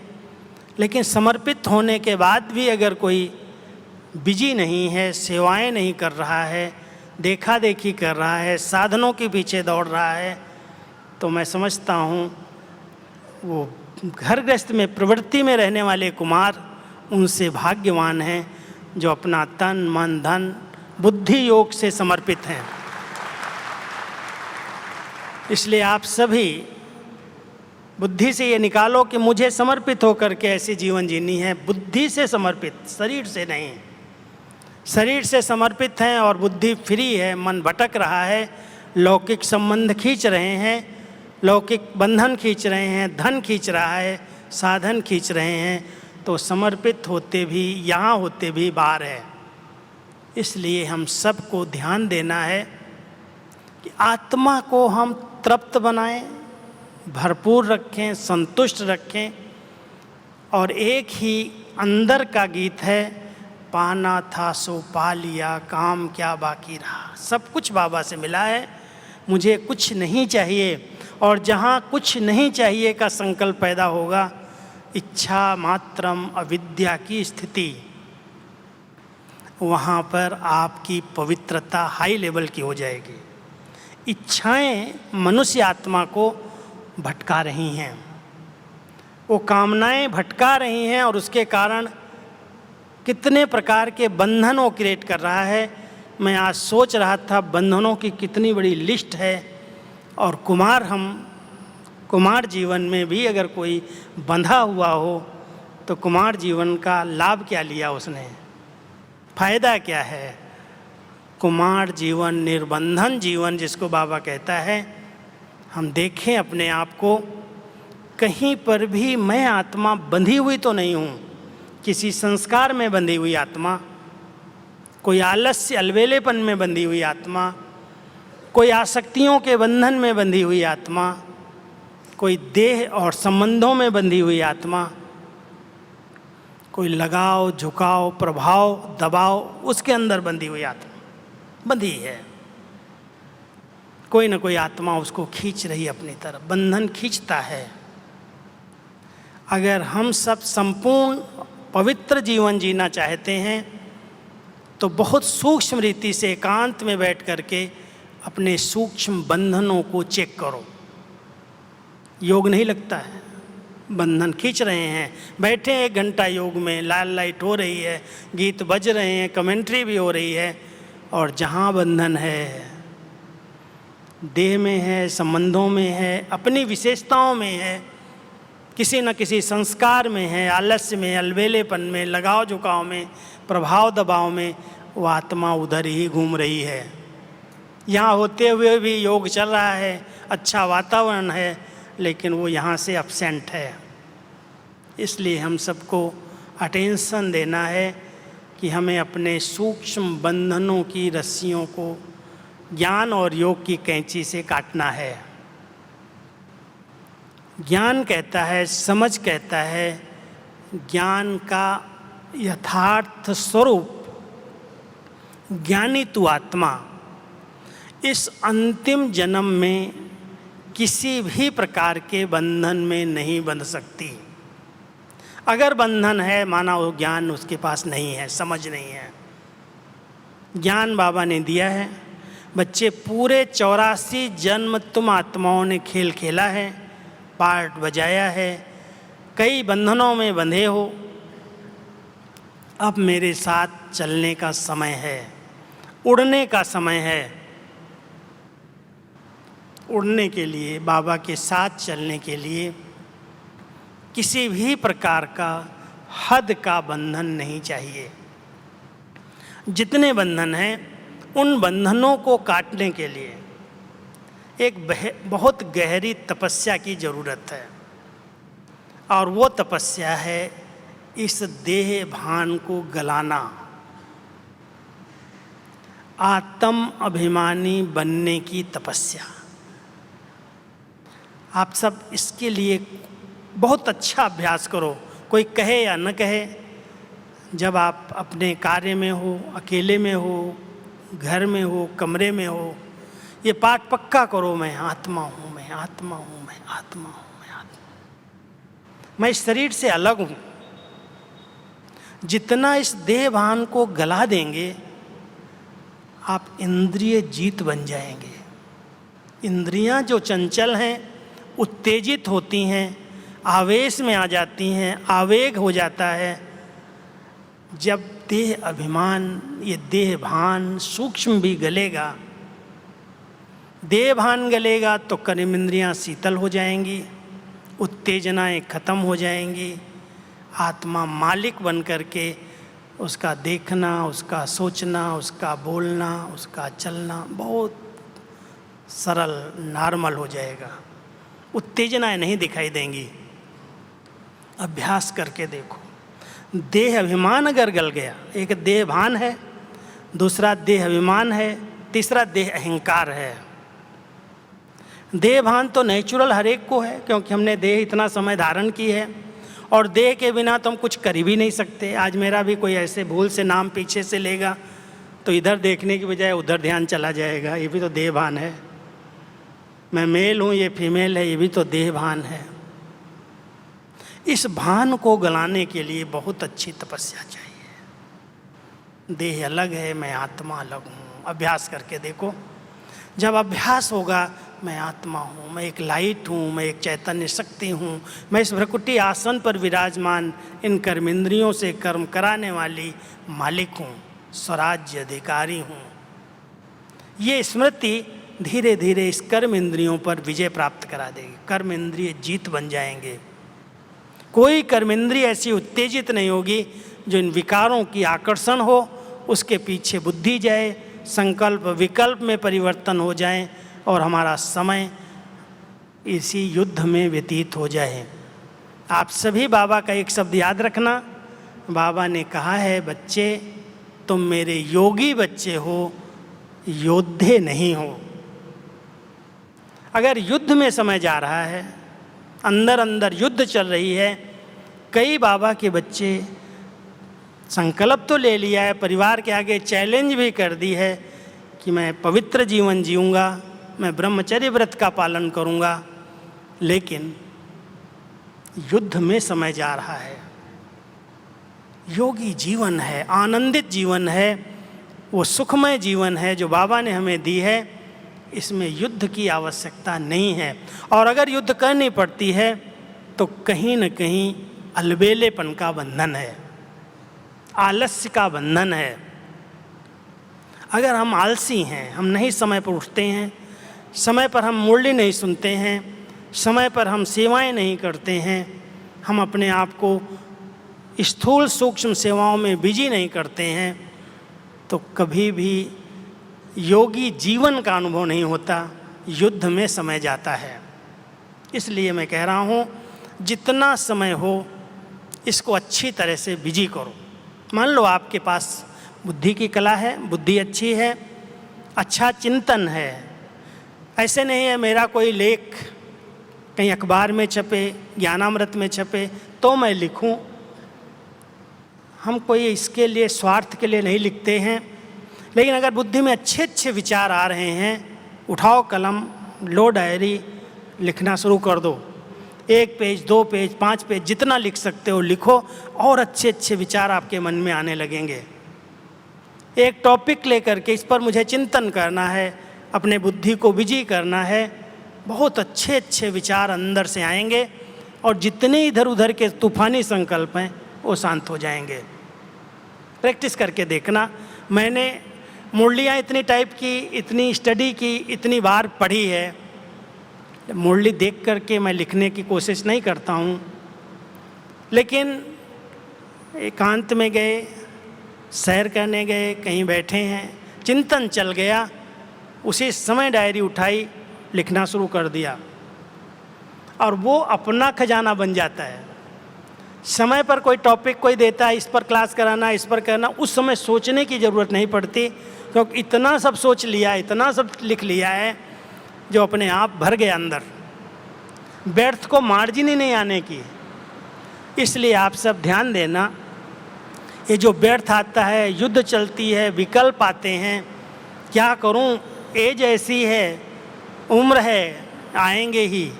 लेकिन समर्पित होने के बाद भी अगर कोई बिजी नहीं है, सेवाएं नहीं कर रहा है, देखा देखी कर रहा है, साधनों के पीछे दौड़ रहा है, तो मैं समझता हूँ वो घर गृहस्थ में प्रवृत्ति में रहने वाले कुमार उनसे भाग्यवान हैं जो अपना तन मन धन बुद्धि योग से समर्पित हैं। इसलिए आप सभी बुद्धि से ये निकालो कि मुझे समर्पित होकर के ऐसी जीवन जीनी है। बुद्धि से समर्पित, शरीर से नहीं। शरीर से समर्पित हैं और बुद्धि फ्री है, मन भटक रहा है, लौकिक संबंध खींच रहे हैं, लौकिक बंधन खींच रहे हैं, धन खींच रहा है, साधन खींच रहे हैं, तो समर्पित होते भी, यहाँ होते भी बाहर है। इसलिए हम सबको ध्यान देना है कि आत्मा को हम तृप्त बनाएं, भरपूर रखें, संतुष्ट रखें। और एक ही अंदर का गीत है, पाना था सो पा लिया, काम क्या बाकी रहा। सब कुछ बाबा से मिला है, मुझे कुछ नहीं चाहिए। और जहाँ कुछ नहीं चाहिए का संकल्प पैदा होगा, इच्छा मात्रम अविद्या की स्थिति, वहाँ पर आपकी पवित्रता हाई लेवल की हो जाएगी। इच्छाएं मनुष्य आत्मा को भटका रही हैं, वो कामनाएं भटका रही हैं, और उसके कारण कितने प्रकार के बंधन वो क्रिएट कर रहा है। मैं आज सोच रहा था बंधनों की कितनी बड़ी लिस्ट है, और कुमार जीवन में भी अगर कोई बंधा हुआ हो तो कुमार जीवन का लाभ क्या लिया उसने, फायदा क्या है। कुमार जीवन, निर्बंधन जीवन जिसको बाबा कहता है, हम देखें अपने आप को, कहीं पर भी मैं आत्मा बंधी हुई तो नहीं हूँ, किसी संस्कार में बंधी हुई आत्मा, कोई आलस्य अलवेलेपन में बंधी हुई आत्मा, कोई आसक्तियों के बंधन में बंधी हुई आत्मा, कोई देह और संबंधों में बंधी हुई आत्मा, कोई लगाव, झुकाव, प्रभाव, दबाव, उसके अंदर बंधी हुई आत्मा बंधी है। कोई ना कोई आत्मा उसको खींच रही अपनी तरफ, बंधन खींचता है। अगर हम सब संपूर्ण पवित्र जीवन जीना चाहते हैं तो बहुत सूक्ष्म रीति से एकांत में बैठ करके अपने सूक्ष्म बंधनों को चेक करो। योग नहीं लगता है, बंधन खींच रहे हैं, बैठे 1 घंटा योग में, लाल लाइट हो रही है, गीत बज रहे हैं, कमेंट्री भी हो रही है, और जहाँ बंधन है, देह में है, संबंधों में है, अपनी विशेषताओं में है, किसी न किसी संस्कार में है, आलस्य में, अलबेलेपन में, लगाव झुकाव में, प्रभाव दबाव में, वो आत्मा उधर ही घूम रही है। यहाँ होते हुए भी योग चल रहा है, अच्छा वातावरण है, लेकिन वो यहाँ से अपसेंट है। इसलिए हम सबको अटेंशन देना है कि हमें अपने सूक्ष्म बंधनों की रस्सियों को ज्ञान और योग की कैंची से काटना है। ज्ञान कहता है, समझ कहता है, ज्ञान का यथार्थ स्वरूप, ज्ञानी तू आत्मा इस अंतिम जन्म में किसी भी प्रकार के बंधन में नहीं बंध सकती। अगर बंधन है, माना वो ज्ञान उसके पास नहीं है, समझ नहीं है। ज्ञान बाबा ने दिया है। बच्चे पूरे 84 जन्म तुम आत्माओं ने खेल खेला है, पार्ट बजाया है, कई बंधनों में बंधे हो। अब मेरे साथ चलने का समय है, उड़ने का समय है। उड़ने के लिए, बाबा के साथ चलने के लिए किसी भी प्रकार का हद का बंधन नहीं चाहिए। जितने बंधन हैं, उन बंधनों को काटने के लिए एक बहुत गहरी तपस्या की ज़रूरत है, और वो तपस्या है इस देह भान को गलाना, आत्म अभिमानी बनने की तपस्या। आप सब इसके लिए बहुत अच्छा अभ्यास करो, कोई कहे या न कहे। जब आप अपने कार्य में हो, अकेले में हो, घर में हो, कमरे में हो, ये पाठ पक्का करो, मैं आत्मा हूँ, मैं आत्मा हूँ, मैं आत्मा हूँ, मैं आत्मा, मैं इस शरीर से अलग हूँ। जितना इस देह भान को गला देंगे, आप इंद्रिय जीत बन जाएंगे। इंद्रियां जो चंचल हैं, उत्तेजित होती हैं, आवेश में आ जाती हैं, आवेग हो जाता है। जब देह अभिमान, ये देह भान सूक्ष्म भी गलेगा, देह भान गलेगा तो कर्म इंद्रियां शीतल हो जाएंगी, उत्तेजनाएं खत्म हो जाएंगी। आत्मा मालिक बन करके उसका देखना, उसका सोचना, उसका बोलना, उसका चलना बहुत सरल, नॉर्मल हो जाएगा। उत्तेजनाएं नहीं दिखाई देंगी। अभ्यास करके देखो। देह अभिमान अगर गल गया, एक देह भान है, दूसरा देह अभिमान है, तीसरा देह अहंकार है। देह भान तो नेचुरल हर एक को है, क्योंकि हमने देह इतना समय धारण की है, और देह के बिना तो हम कुछ कर भी नहीं सकते। आज मेरा भी कोई ऐसे भूल से नाम पीछे से लेगा तो इधर देखने की बजाय उधर ध्यान चला जाएगा, ये भी तो देह भान है। मैं मेल हूँ, ये फीमेल है, ये भी तो देह भान है। इस भान को गलाने के लिए बहुत अच्छी तपस्या चाहिए। देह अलग है, मैं आत्मा अलग हूँ। अभ्यास करके देखो। जब अभ्यास होगा, मैं आत्मा हूँ, मैं एक लाइट हूँ, मैं एक चैतन्य शक्ति हूँ, मैं इस भ्रकुटी आसन पर विराजमान इन कर्मेंद्रियों से कर्म कराने वाली मालिक हूँ, स्वराज्य अधिकारी हूँ, ये स्मृति धीरे धीरे इस कर्म इंद्रियों पर विजय प्राप्त करा देगी। कर्म इंद्रिय जीत बन जाएंगे। कोई कर्म इंद्रिय ऐसी उत्तेजित नहीं होगी जो इन विकारों की आकर्षण हो, उसके पीछे बुद्धि जाए, संकल्प विकल्प में परिवर्तन हो जाए और हमारा समय इसी युद्ध में व्यतीत हो जाए। आप सभी बाबा का एक शब्द याद रखना। बाबा ने कहा है, बच्चे तुम मेरे योगी बच्चे हो, योद्धे नहीं हो। अगर युद्ध में समय जा रहा है, अंदर अंदर युद्ध चल रही है, कई बाबा के बच्चे संकल्प तो ले लिया है, परिवार के आगे चैलेंज भी कर दी है कि मैं पवित्र जीवन जीऊँगा, मैं ब्रह्मचर्य व्रत का पालन करूँगा, लेकिन युद्ध में समय जा रहा है। योगी जीवन है, आनंदित जीवन है, वो सुखमय जीवन है जो बाबा ने हमें दी है। इसमें युद्ध की आवश्यकता नहीं है, और अगर युद्ध करनी पड़ती है तो कहीं न कहीं अलबेलेपन का बंधन है, आलस्य का बंधन है। अगर हम आलसी हैं, हम नहीं समय पर उठते हैं, समय पर हम मुरली नहीं सुनते हैं, समय पर हम सेवाएं नहीं करते हैं, हम अपने आप को स्थूल सूक्ष्म सेवाओं में बिजी नहीं करते हैं, तो कभी भी योगी जीवन का अनुभव नहीं होता, युद्ध में समय जाता है। इसलिए मैं कह रहा हूँ, जितना समय हो इसको अच्छी तरह से बिजी करो। मान लो आपके पास बुद्धि की कला है, बुद्धि अच्छी है, अच्छा चिंतन है, ऐसे नहीं है मेरा कोई लेख कहीं अखबार में छपे, ज्ञानामृत में छपे तो मैं लिखूं। हम कोई इसके लिए स्वार्थ के लिए नहीं लिखते हैं, लेकिन अगर बुद्धि में अच्छे अच्छे विचार आ रहे हैं, उठाओ कलम, लो डायरी, लिखना शुरू कर दो। 1 पेज, 2 पेज, 5 पेज, जितना लिख सकते हो लिखो, और अच्छे अच्छे विचार आपके मन में आने लगेंगे। एक टॉपिक लेकर के इस पर मुझे चिंतन करना है, अपने बुद्धि को बिजी करना है, बहुत अच्छे अच्छे विचार अंदर से आएंगे, और जितने इधर उधर के तूफानी संकल्प हैं वो शांत हो जाएंगे। प्रैक्टिस करके देखना। मैंने मुरलियाँ इतनी टाइप की, इतनी स्टडी की, इतनी बार पढ़ी है, मुरली देख करके मैं लिखने की कोशिश नहीं करता हूँ, लेकिन एकांत में गए, सैर करने गए, कहीं बैठे हैं, चिंतन चल गया, उसी समय डायरी उठाई, लिखना शुरू कर दिया, और वो अपना खजाना बन जाता है। समय पर कोई टॉपिक कोई देता है, इस पर क्लास कराना, इस पर करना, उस समय सोचने की ज़रूरत नहीं पड़ती, क्योंकि इतना सब सोच लिया, इतना सब लिख लिया है जो अपने आप भर गया अंदर। व्यर्थ को मार्जिन ही नहीं आने की। इसलिए आप सब ध्यान देना, ये जो व्यर्थ आता है, युद्ध चलती है, विकल्प आते हैं, क्या करूं, एज ऐसी है, उम्र है, आएंगे ही।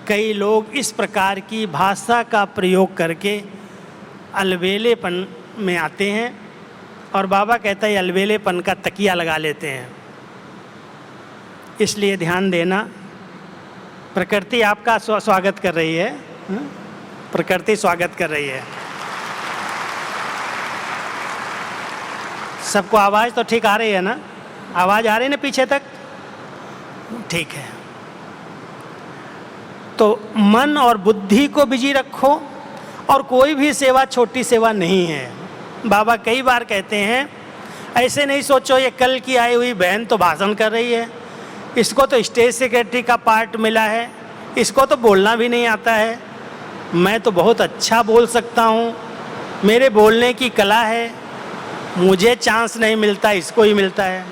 कई लोग इस प्रकार की भाषा का प्रयोग करके अलबेलेपन में आते हैं, और बाबा कहता है अलबेलेपन का तकिया लगा लेते हैं। इसलिए ध्यान देना, प्रकृति आपका स्वागत कर रही है, प्रकृति स्वागत कर रही है। सबको आवाज़ तो ठीक आ रही है ना? आवाज़ आ रही है ना पीछे तक? ठीक है। तो मन और बुद्धि को बिजी रखो, और कोई भी सेवा छोटी सेवा नहीं है। बाबा कई बार कहते हैं, ऐसे नहीं सोचो ये कल की आई हुई बहन तो भाषण कर रही है, इसको तो स्टेज सेक्रेटरी का पार्ट मिला है, इसको तो बोलना भी नहीं आता है, मैं तो बहुत अच्छा बोल सकता हूँ, मेरे बोलने की कला है, मुझे चांस नहीं मिलता, इसको ही मिलता है।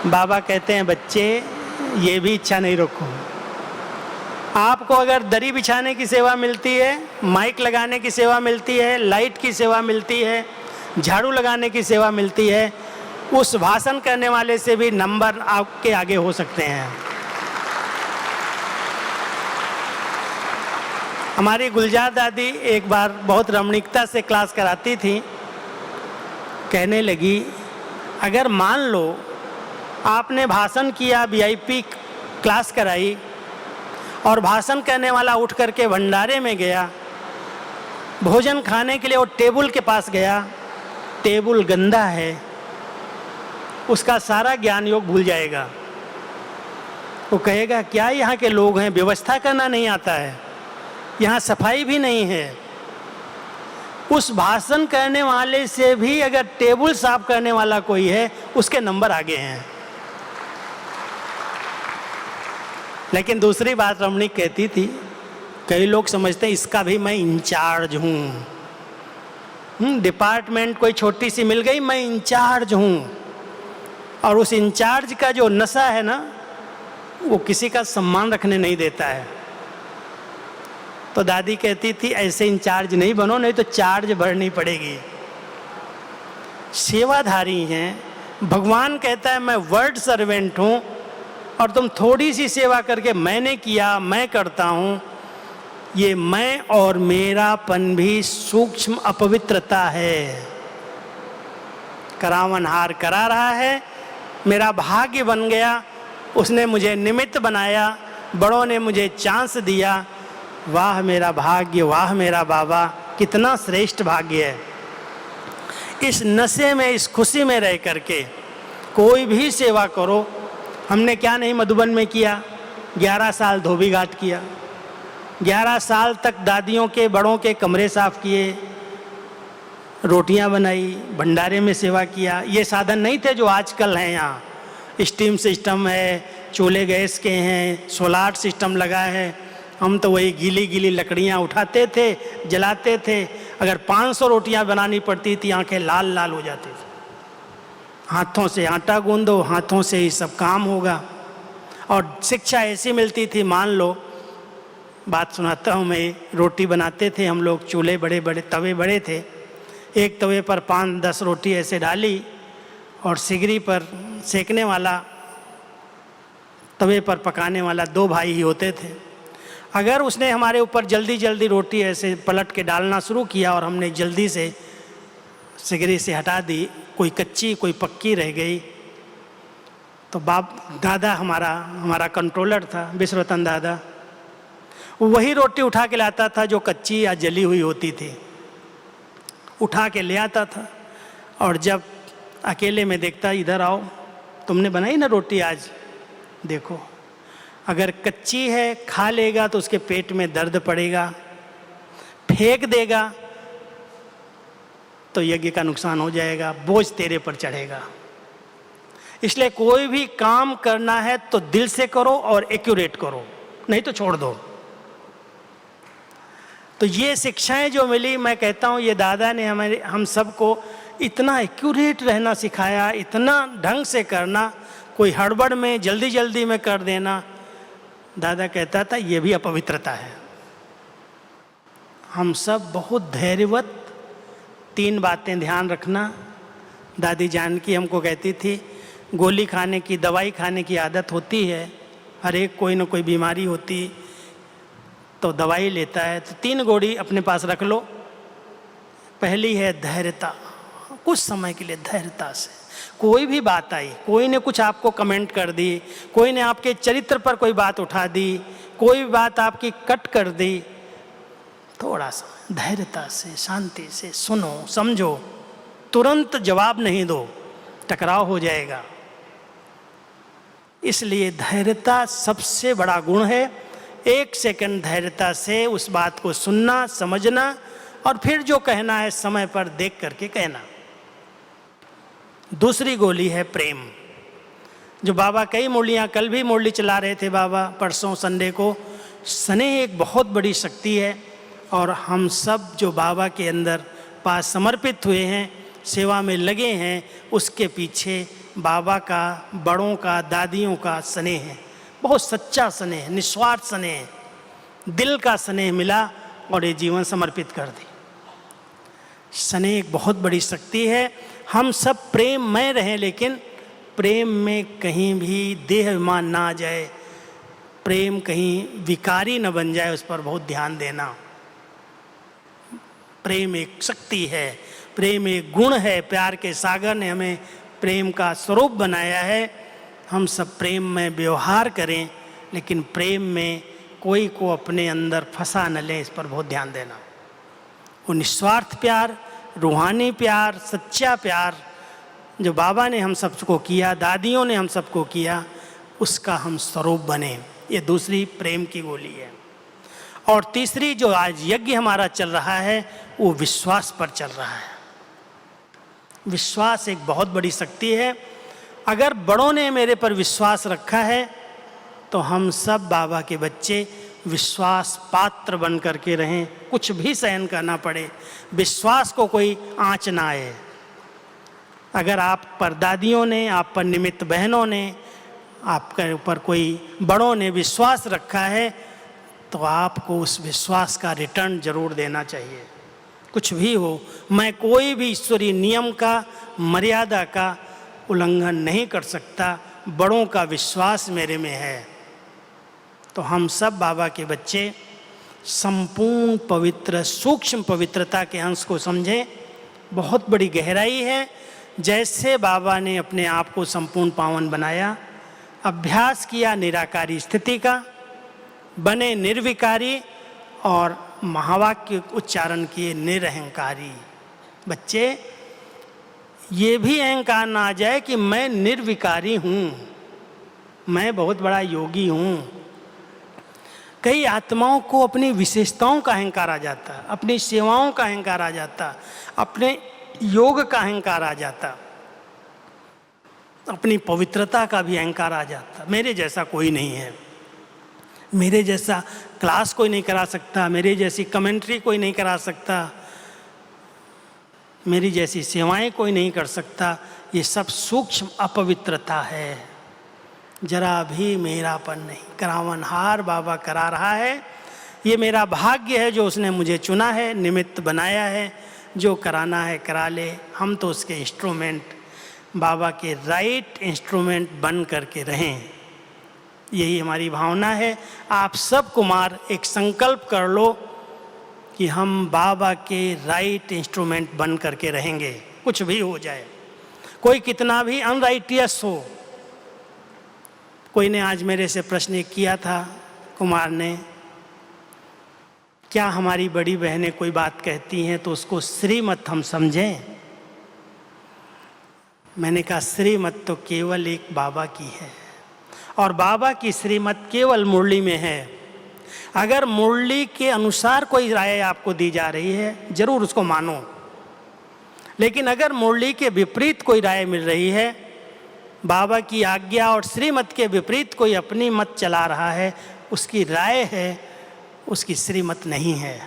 बाबा कहते हैं बच्चे ये भी इच्छा नहीं रखो। आपको अगर दरी बिछाने की सेवा मिलती है, माइक लगाने की सेवा मिलती है, लाइट की सेवा मिलती है, झाड़ू लगाने की सेवा मिलती है, उस भाषण करने वाले से भी नंबर आपके आगे हो सकते हैं। हमारी गुलजार दादी एक बार बहुत रमणीकता से क्लास कराती थी। कहने लगी, अगर मान लो आपने भाषण किया, VIP क्लास कराई, और भाषण करने वाला उठ करके भंडारे में गया, भोजन खाने के लिए वो टेबल के पास गया, टेबल गंदा है, उसका सारा ज्ञान योग भूल जाएगा। वो कहेगा क्या यहाँ के लोग हैं, व्यवस्था करना नहीं आता है, यहाँ सफाई भी नहीं है। उस भाषण करने वाले से भी अगर टेबल साफ करने वाला कोई है, उसके नंबर आगे हैं। लेकिन दूसरी बात रमणीक कहती थी, कई लोग समझते हैं इसका भी मैं इंचार्ज हूँ, डिपार्टमेंट कोई छोटी सी मिल गई, मैं इंचार्ज हूँ। और उस इंचार्ज का जो नशा है ना, वो किसी का सम्मान रखने नहीं देता है। तो दादी कहती थी ऐसे इंचार्ज नहीं बनो, नहीं तो चार्ज भरनी पड़ेगी। सेवाधारी हैं, भगवान कहता है मैं वर्ड सर्वेंट हूँ, और तुम थोड़ी सी सेवा करके मैंने किया, मैं करता हूँ, ये मैं और मेरापन भी सूक्ष्म अपवित्रता है। करावनहार करा रहा है, मेरा भाग्य बन गया, उसने मुझे निमित्त बनाया, बड़ों ने मुझे चांस दिया, वाह मेरा भाग्य, वाह मेरा बाबा, कितना श्रेष्ठ भाग्य है। इस नशे में, इस खुशी में रह करके कोई भी सेवा करो। हमने क्या नहीं मधुबन में किया, 11 साल धोबी घाट किया, 11 साल तक दादियों के बड़ों के कमरे साफ किए, रोटियां बनाई, भंडारे में सेवा किया। ये साधन नहीं थे जो आजकल हैं, यहाँ स्टीम सिस्टम है, चूल्हे गैस के हैं, सोलार सिस्टम लगा है। हम तो वही गीली गीली लकड़ियाँ उठाते थे, जलाते थे। अगर 500 रोटियां बनानी पड़ती थी, आंखें लाल लाल हो जाती थी। हाथों से आटा गूंदो, हाथों से ही सब काम होगा। और शिक्षा ऐसी मिलती थी, मान लो बात सुनाता हूँ मैं, रोटी बनाते थे हम लोग, चूल्हे बड़े बड़े, तवे बड़े थे, एक तवे पर 5-10 रोटी ऐसे डाली, और सिगरी पर सेकने वाला, तवे पर पकाने वाला 2 भाई ही होते थे। अगर उसने हमारे ऊपर जल्दी जल्दी रोटी ऐसे पलट के डालना शुरू किया और हमने जल्दी से सिगरी से हटा दी, कोई कच्ची कोई पक्की रह गई, तो दादा हमारा कंट्रोलर था, विश्वरतन दादा, वही रोटी उठा के लाता था जो कच्ची या जली हुई होती थी, उठा के ले आता था। और जब अकेले में देखता, इधर आओ, तुमने बनाई ना रोटी आज, देखो, अगर कच्ची है खा लेगा तो उसके पेट में दर्द पड़ेगा, फेंक देगा तो यज्ञ का नुकसान हो जाएगा, बोझ तेरे पर चढ़ेगा। इसलिए कोई भी काम करना है तो दिल से करो और एक्यूरेट करो, नहीं तो छोड़ दो। तो ये शिक्षाएं जो मिली, मैं कहता हूँ ये दादा ने हम सबको इतना एक्यूरेट रहना सिखाया, इतना ढंग से करना, कोई हड़बड़ में जल्दी जल्दी में कर देना। दादा कहता था ये भी अपवित्रता है। हम सब बहुत धैर्यवत, 3 बातें ध्यान रखना। दादी जानकी हमको कहती थी, गोली खाने की, दवाई खाने की आदत होती है, हर एक कोई ना कोई बीमारी होती तो दवाई लेता है, तो 3 गोली अपने पास रख लो। पहली है धैर्यता, कुछ समय के लिए धैर्यता से कोई भी बात आई, कोई ने कुछ आपको कमेंट कर दी, कोई ने आपके चरित्र पर कोई बात उठा दी, कोई बात आपकी कट कर दी, थोड़ा सा धैर्यता से, शांति से सुनो, समझो, तुरंत जवाब नहीं दो, टकराव हो जाएगा। इसलिए धैर्यता सबसे बड़ा गुण है। 1 सेकंड धैर्यता से उस बात को सुनना, समझना, और फिर जो कहना है समय पर देख करके कहना। दूसरी गोली है प्रेम, जो बाबा कई मुरलियाँ, कल भी मुरली चला रहे थे बाबा, परसों संडे को। स्नेह एक बहुत बड़ी शक्ति है, और हम सब जो बाबा के अंदर पास समर्पित हुए हैं, सेवा में लगे हैं, उसके पीछे बाबा का, बड़ों का, दादियों का स्नेह है। बहुत सच्चा स्नेह, निस्वार्थ स्नेह, दिल का स्नेह मिला और ये जीवन समर्पित कर दी। स्नेह एक बहुत बड़ी शक्ति है। हम सब प्रेम में रहें, लेकिन प्रेम में कहीं भी देह अभिमान ना आ जाए, प्रेम कहीं विकारी न बन जाए, उस पर बहुत ध्यान देना। प्रेम एक शक्ति है, प्रेम एक गुण है। प्यार के सागर ने हमें प्रेम का स्वरूप बनाया है। हम सब प्रेम में व्यवहार करें, लेकिन प्रेम में कोई को अपने अंदर फंसा न लें, इस पर बहुत ध्यान देना। वो निस्वार्थ प्यार, रूहानी प्यार, सच्चा प्यार जो बाबा ने हम सबको किया, दादियों ने हम सबको किया, उसका हम स्वरूप बने। ये दूसरी प्रेम की गोली है। और तीसरी जो आज यज्ञ हमारा चल रहा है वो विश्वास पर चल रहा है। विश्वास एक बहुत बड़ी शक्ति है। अगर बड़ों ने मेरे पर विश्वास रखा है तो हम सब बाबा के बच्चे विश्वास पात्र बन करके रहें, कुछ भी सहन करना पड़े, विश्वास को कोई आँच ना आए। अगर आप पर दादियों ने, आप पर निमित्त बहनों ने, आपके ऊपर कोई बड़ों ने विश्वास रखा है तो आपको उस विश्वास का रिटर्न जरूर देना चाहिए। कुछ भी हो, मैं कोई भी ईश्वरीय नियम का, मर्यादा का उल्लंघन नहीं कर सकता। बड़ों का विश्वास मेरे में है। तो हम सब बाबा के बच्चे संपूर्ण पवित्र, सूक्ष्म पवित्रता के अंश को समझें। बहुत बड़ी गहराई है। जैसे बाबा ने अपने आप को संपूर्ण पावन बनाया, अभ्यास किया निराकारी स्थिति का, बने निर्विकारी और महावाक्य उच्चारण किए निरहंकारी। बच्चे, ये भी अहंकार ना आ जाए कि मैं निर्विकारी हूँ, मैं बहुत बड़ा योगी हूँ। कई आत्माओं को अपनी विशेषताओं का अहंकार आ जाता, अपनी सेवाओं का अहंकार आ जाता, अपने योग का अहंकार आ जाता, अपनी पवित्रता का भी अहंकार आ जाता। मेरे जैसा कोई नहीं है, मेरे जैसा क्लास कोई नहीं करा सकता, मेरी जैसी कमेंट्री कोई नहीं करा सकता, मेरी जैसी सेवाएं कोई नहीं कर सकता। ये सब सूक्ष्म अपवित्रता है। जरा भी मेरापन नहीं, करावनहार बाबा करा रहा है। ये मेरा भाग्य है जो उसने मुझे चुना है, निमित्त बनाया है। जो कराना है करा ले, हम तो उसके इंस्ट्रूमेंट, बाबा के राइट इंस्ट्रूमेंट बन करके रहें। यही हमारी भावना है। आप सब कुमार एक संकल्प कर लो कि हम बाबा के राइट इंस्ट्रूमेंट बन करके रहेंगे, कुछ भी हो जाए, कोई कितना भी अनराइटियस हो। कोई ने आज मेरे से प्रश्न किया था, कुमार ने, क्या हमारी बड़ी बहनें कोई बात कहती हैं तो उसको श्रीमत हम समझें? मैंने कहा श्रीमत तो केवल एक बाबा की है और बाबा की श्रीमत केवल मुरली में है। अगर मुरली के अनुसार कोई राय आपको दी जा रही है जरूर उसको मानो, लेकिन अगर मुरली के विपरीत कोई राय मिल रही है, बाबा की आज्ञा और श्रीमत के विपरीत कोई अपनी मत चला रहा है, उसकी राय है, उसकी श्रीमत नहीं है।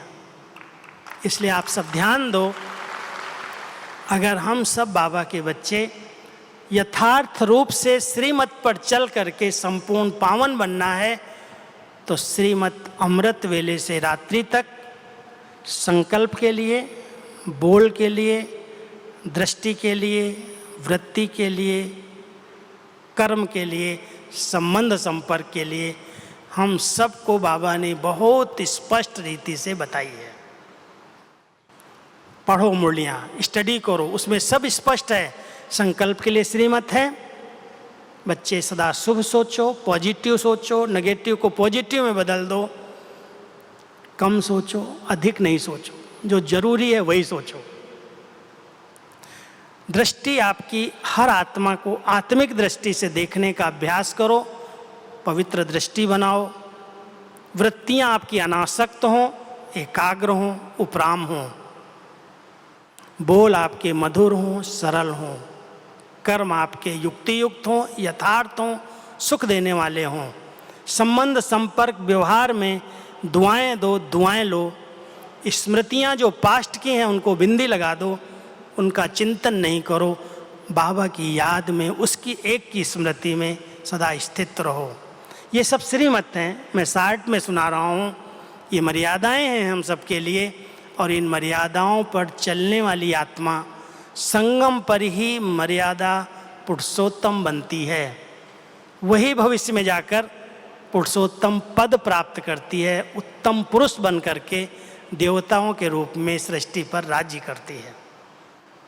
इसलिए आप सब ध्यान दो, अगर हम सब बाबा के बच्चे यथार्थ रूप से श्रीमत पर चल करके संपूर्ण पावन बनना है तो श्रीमत अमृत वेले से रात्रि तक संकल्प के लिए, बोल के लिए, दृष्टि के लिए, वृत्ति के लिए, कर्म के लिए, संबंध संपर्क के लिए हम सबको बाबा ने बहुत स्पष्ट रीति से बताई है। पढ़ो मुरलियाँ, स्टडी करो, उसमें सब स्पष्ट है। संकल्प के लिए श्रीमत है। बच्चे सदा शुभ सोचो, पॉजिटिव सोचो, नेगेटिव को पॉजिटिव में बदल दो, कम सोचो, अधिक नहीं सोचो, जो जरूरी है वही सोचो। दृष्टि आपकी हर आत्मा को आत्मिक दृष्टि से देखने का अभ्यास करो, पवित्र दृष्टि बनाओ। वृत्तियां आपकी अनासक्त हों, एकाग्र हों, उपराम हों। बोल आपके मधुर हों, सरल हों। कर्म आपके युक्ति युक्त हों, यथार्थ हों, सुख देने वाले हों। संबंध संपर्क व्यवहार में दुआएं दो, दुआएं लो। स्मृतियां जो पास्ट की हैं उनको बिंदी लगा दो, उनका चिंतन नहीं करो। बाबा की याद में, उसकी एक की स्मृति में सदा स्थित रहो। ये सब श्रीमत हैं, मैं शार्ट में सुना रहा हूँ। ये मर्यादाएं हैं हम सबके लिए, और इन मर्यादाओं पर चलने वाली आत्मा संगम पर ही मर्यादा पुरुषोत्तम बनती है। वही भविष्य में जाकर पुरुषोत्तम पद प्राप्त करती है, उत्तम पुरुष बन करके देवताओं के रूप में सृष्टि पर राज्य करती है।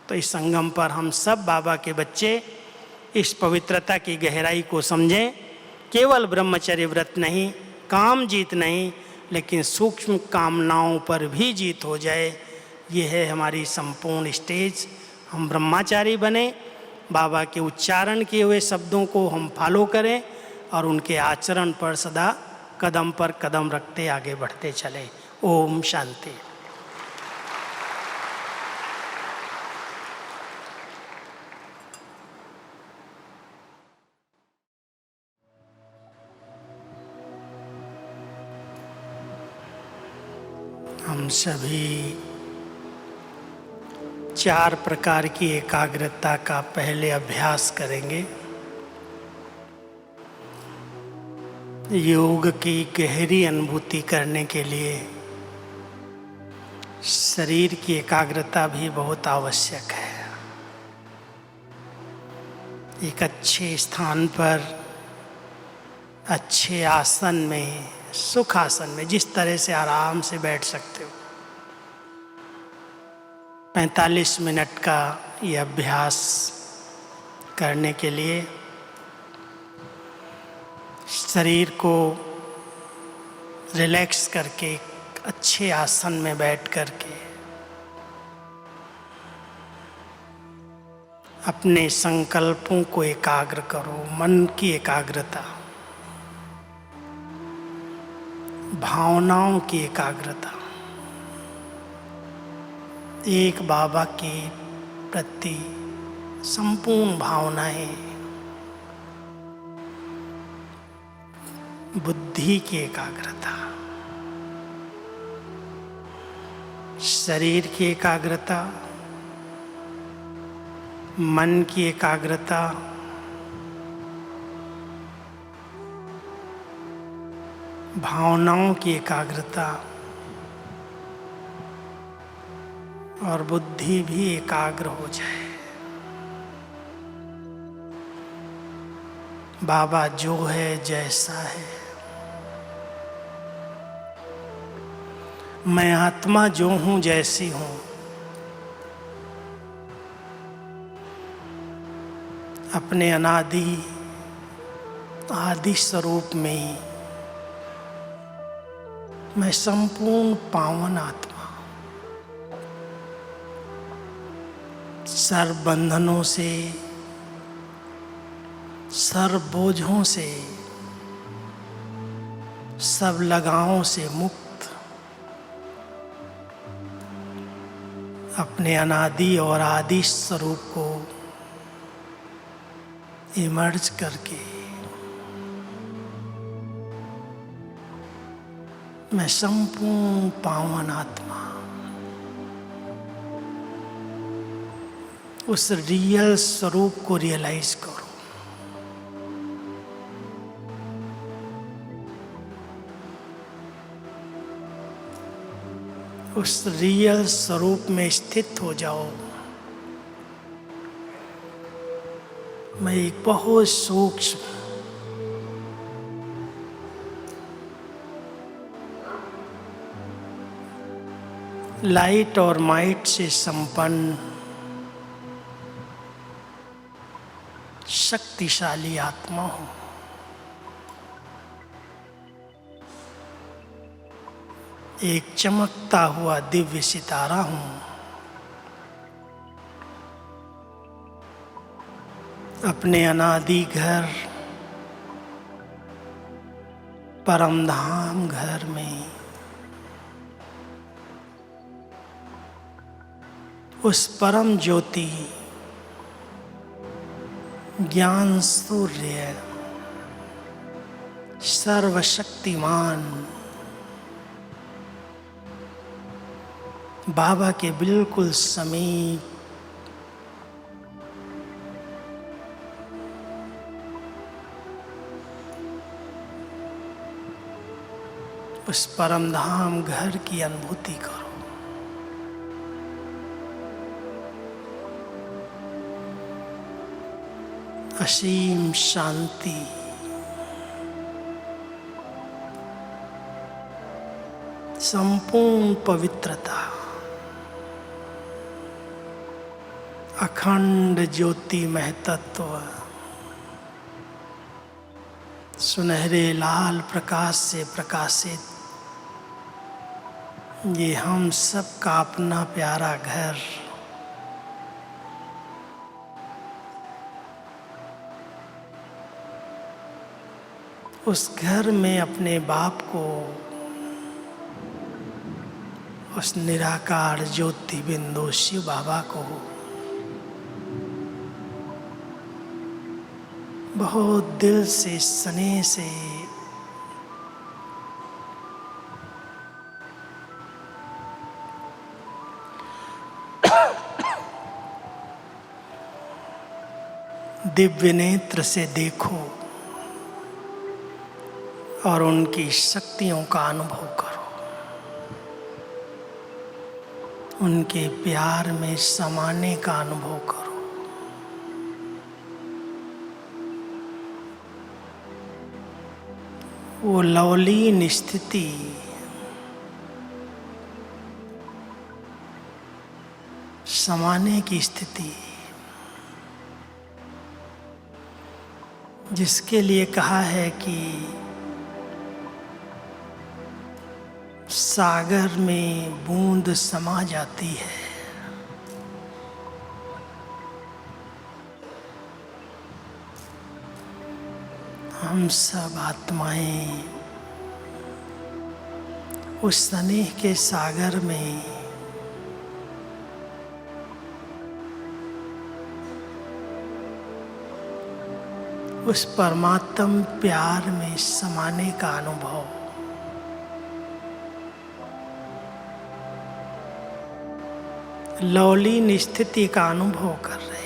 तो इस संगम पर हम सब बाबा के बच्चे इस पवित्रता की गहराई को समझें। केवल ब्रह्मचर्य व्रत नहीं, काम जीत नहीं, लेकिन सूक्ष्म कामनाओं पर भी जीत हो जाए। ये है हमारी संपूर्ण स्टेज। हम ब्रह्मचारी बने, बाबा के उच्चारण किए हुए शब्दों को हम फॉलो करें और उनके आचरण पर सदा कदम पर कदम रखते आगे बढ़ते चलें। ओम शांति। हम सभी 4 प्रकार की एकाग्रता का पहले अभ्यास करेंगे। योग की गहरी अनुभूति करने के लिए शरीर की एकाग्रता भी बहुत आवश्यक है। एक अच्छे स्थान पर, अच्छे आसन में, सुख आसन में, जिस तरह से आराम से बैठ सकते हो, 45 मिनट का ये अभ्यास करने के लिए शरीर को रिलैक्स करके एक अच्छे आसन में बैठ करके अपने संकल्पों को एकाग्र करो। मन की एकाग्रता, भावनाओं की एकाग्रता, एक बाबा के प्रति संपूर्ण भावनाएं, बुद्धि की एकाग्रता, शरीर की एकाग्रता, मन की एकाग्रता, भावनाओं की एकाग्रता और बुद्धि भी एकाग्र हो जाए। बाबा जो है, जैसा है, मैं आत्मा जो हूँ, जैसी हूँ, अपने अनादि आदि स्वरूप में मैं संपूर्ण पावन आत्मा, सर्व बंधनों से, सर्व बोझों से, सब लगावों से मुक्त, अपने अनादि और आदि स्वरूप को इमर्ज करके मैं संपूर्ण पावन आत्मा, उस रियल स्वरूप को रियलाइज करो। उस रियल स्वरूप में स्थित हो जाओ। मैं एक बहुत सूक्ष्म, लाइट और माइट से संपन्न शक्तिशाली आत्मा हूँ। एक चमकता हुआ दिव्य सितारा हूँ। अपने अनादि घर, परमधाम घर में उस परम ज्योति, ज्ञान सूर्य, सर्वशक्तिमान बाबा के बिल्कुल समीप उस परमधाम घर की अनुभूति करो। असीम शांति, संपूर्ण पवित्रता, अखंड ज्योति महतत्व, सुनहरे लाल प्रकाश से प्रकाशित ये हम सब का अपना प्यारा घर, उस घर में अपने बाप को, उस निराकार ज्योति बिंदु शिव बाबा को बहुत दिल से स्नेह से दिव्य नेत्र से देखो और उनकी शक्तियों का अनुभव करो, उनके प्यार में समाने का अनुभव करो। वो लवलीन स्थिति समाने की स्थिति जिसके लिए कहा है कि सागर में बूंद समा जाती है, हम सब आत्माएं उस स्नेह के सागर में उस परमात्म प्यार में समाने का अनुभव लवलीन स्थिति का अनुभव कर रहे हैं।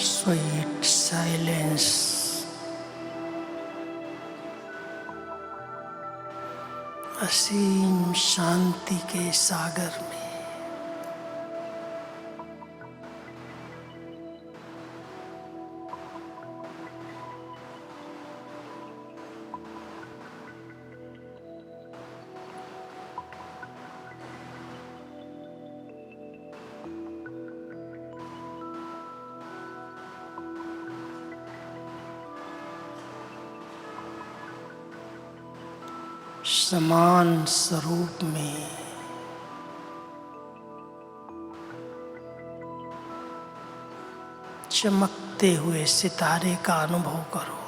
Sweet silence, असीम शांति के सागर में समान स्वरूप में चमकते हुए सितारे का अनुभव करो।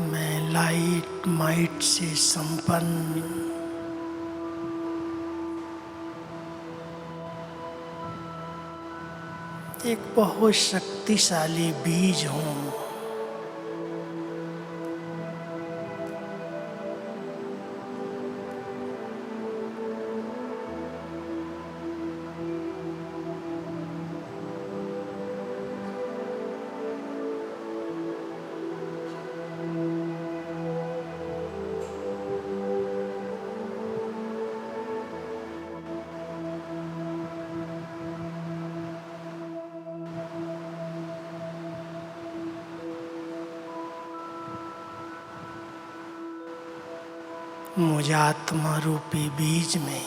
मैं लाइट माइट से संपन्न एक बहुत शक्तिशाली बीज हूँ। मुझ आत्मा रूपी बीज में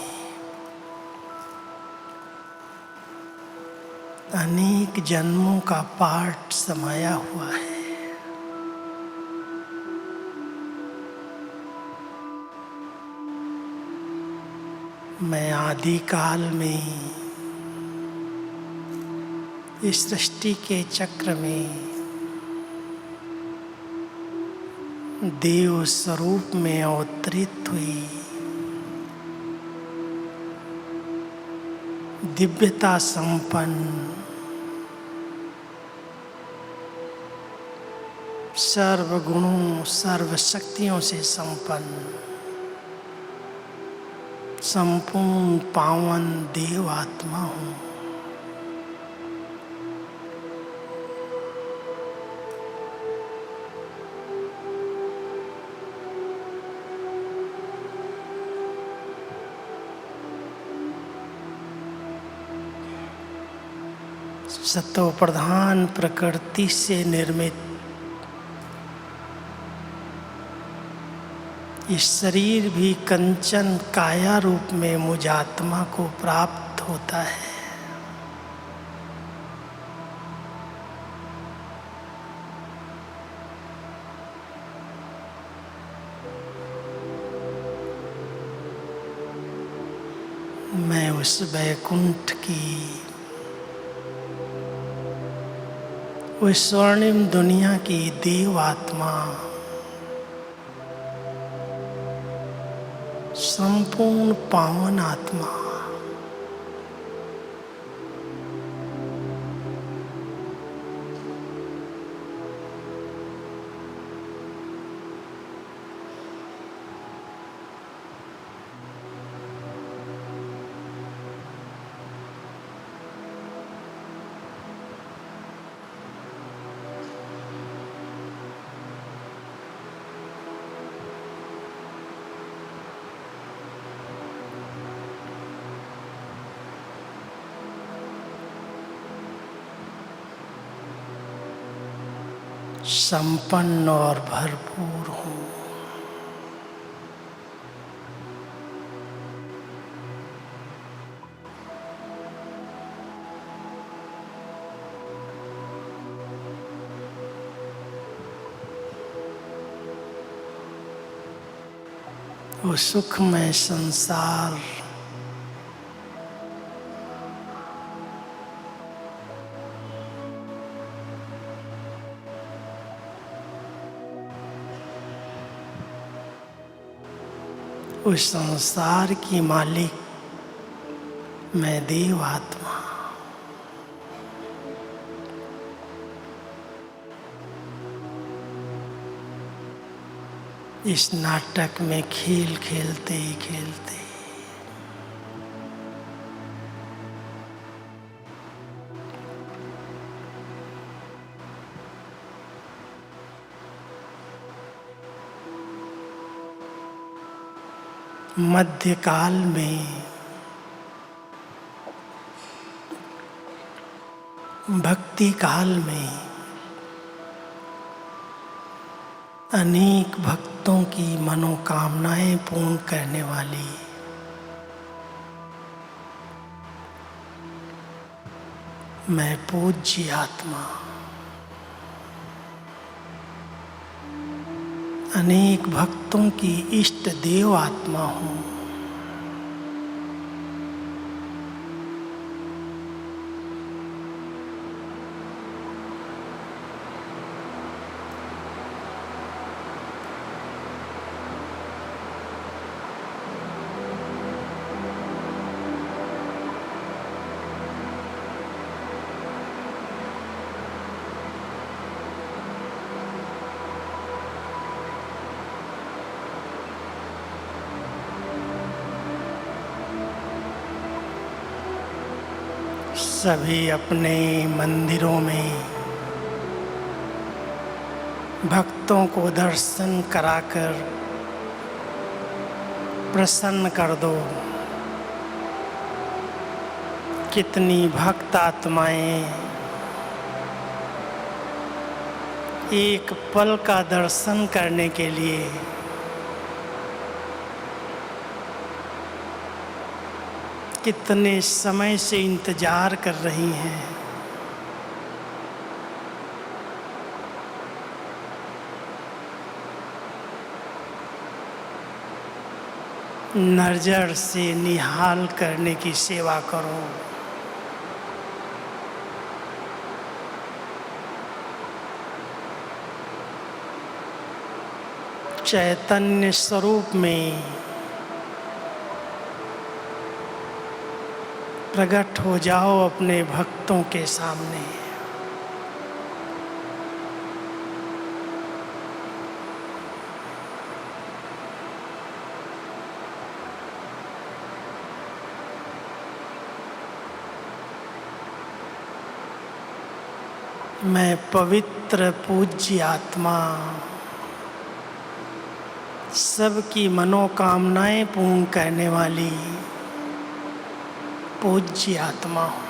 अनेक जन्मों का पाठ समाया हुआ है। मैं आदिकाल में इस सृष्टि के चक्र में देव स्वरूप में अवतरित हुई दिव्यता संपन्न सर्व गुणों सर्व शक्तियों से संपन्न संपूर्ण पावन देव आत्मा हूँ। सतो प्रधान प्रकृति से निर्मित इस शरीर भी कंचन काया रूप में मुझ आत्मा को प्राप्त होता है। मैं उस वैकुंठ की उस स्वर्णिम दुनिया की देव आत्मा संपूर्ण पावन आत्मा संपन्न और भरपूर हूँ। वो सुखमय संसार उस संसार की मालिक मैं देव आत्मा। इस नाटक में खेल खेलते ही खेलते मध्यकाल में भक्ति काल में अनेक भक्तों की मनोकामनाएं पूर्ण करने वाली मैं पूज्य आत्मा अनेक भक्तों की इष्ट देव आत्मा हूँ। सभी अपने मंदिरों में भक्तों को दर्शन कराकर प्रसन्न कर दो। कितनी भक्त आत्माएं एक पल का दर्शन करने के लिए कितने समय से इंतजार कर रही हैं। नजर से निहाल करने की सेवा करो। चैतन्य स्वरूप में प्रकट हो जाओ अपने भक्तों के सामने। मैं पवित्र पूज्य आत्मा सबकी मनोकामनाएं पूर्ण करने वाली पूज्य आत्मा हूँ।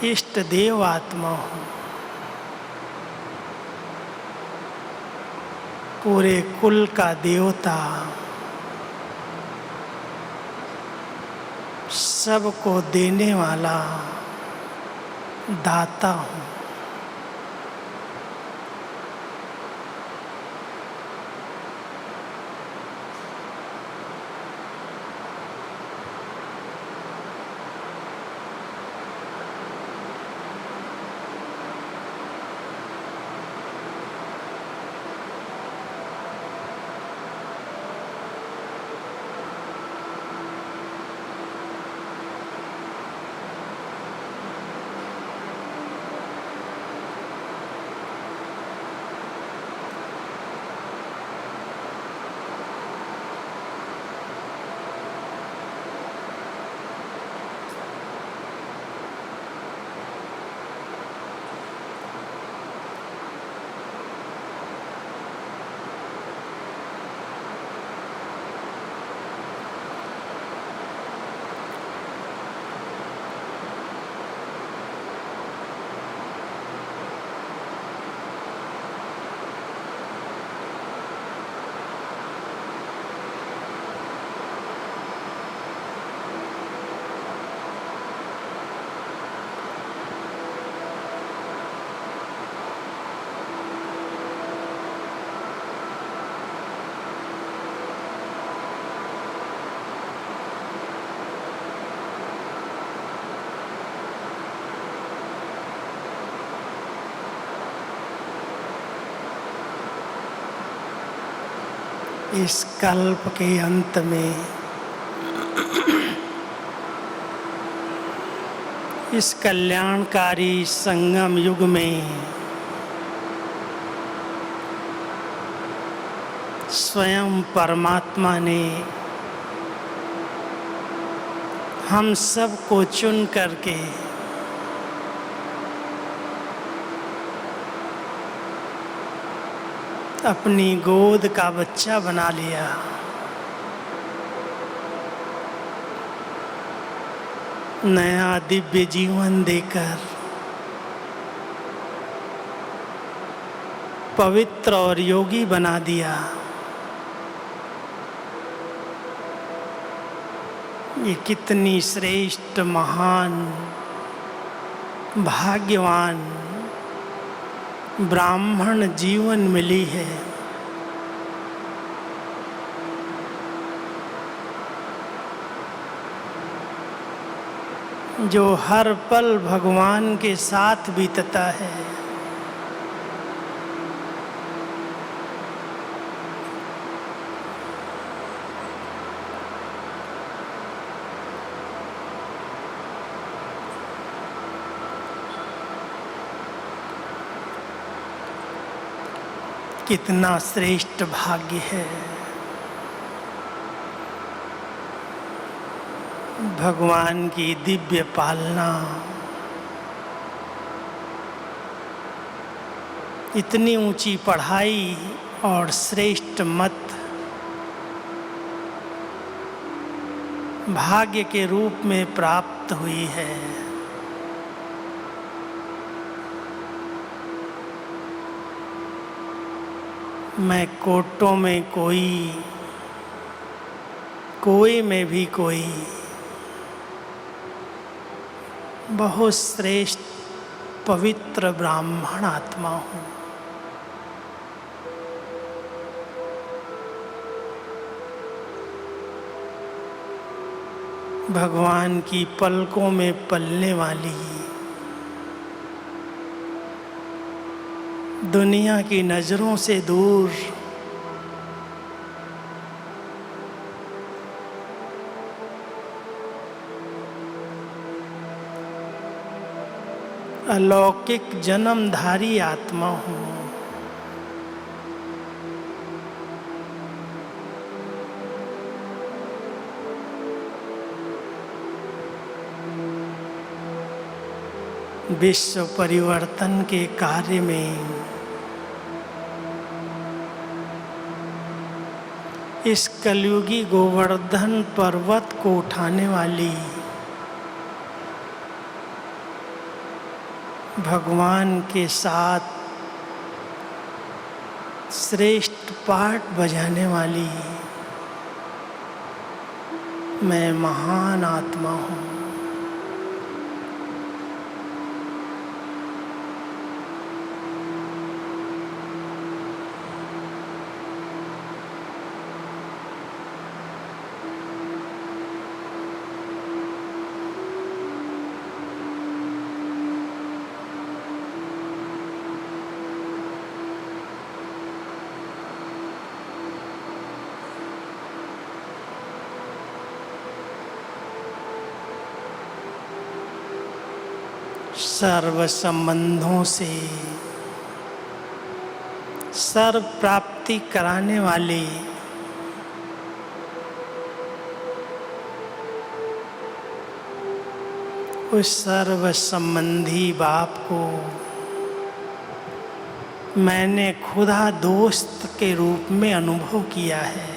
इष्ट देव आत्मा हूँ। पूरे कुल का देवता, सबको देने वाला दाता हूँ। इस कल्प के अंत में, इस कल्याणकारी संगम युग में स्वयं परमात्मा ने हम सब को चुन करके अपनी गोद का बच्चा बना लिया। नया दिव्य जीवन देकर पवित्र और योगी बना दिया। ये कितनी श्रेष्ठ, महान, भाग्यवान ब्राह्मण जीवन मिली है। जो हर पल भगवान के साथ बीतता है। कितना श्रेष्ठ भाग्य है। भगवान की दिव्य पालना, इतनी ऊंची पढ़ाई और श्रेष्ठ मत भाग्य के रूप में प्राप्त हुई है। मैं कोटों में कोई में भी कोई बहुत श्रेष्ठ पवित्र ब्राह्मण आत्मा हूँ। भगवान की पलकों में पलने वाली, दुनिया की नजरों से दूर, अलौकिक जन्मधारी आत्मा हूँ। विश्व परिवर्तन के कार्य में इस कलयुगी गोवर्धन पर्वत को उठाने वाली भगवान के साथ श्रेष्ठ पाठ बजाने वाली मैं महान आत्मा हूँ। सर्व संबंधों से सर्व प्राप्ति कराने वाले उस सर्व संबंधी बाप को मैंने खुदा दोस्त के रूप में अनुभव किया है।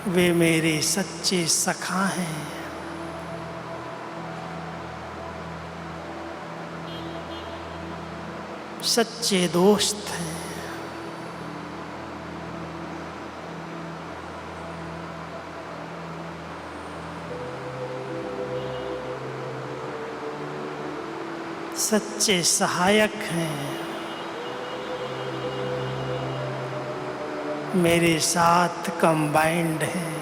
वे मेरे सच्चे सखा हैं। सच्चे दोस्त हैं। सच्चे सहायक हैं। मेरे साथ कंबाइंड हैं।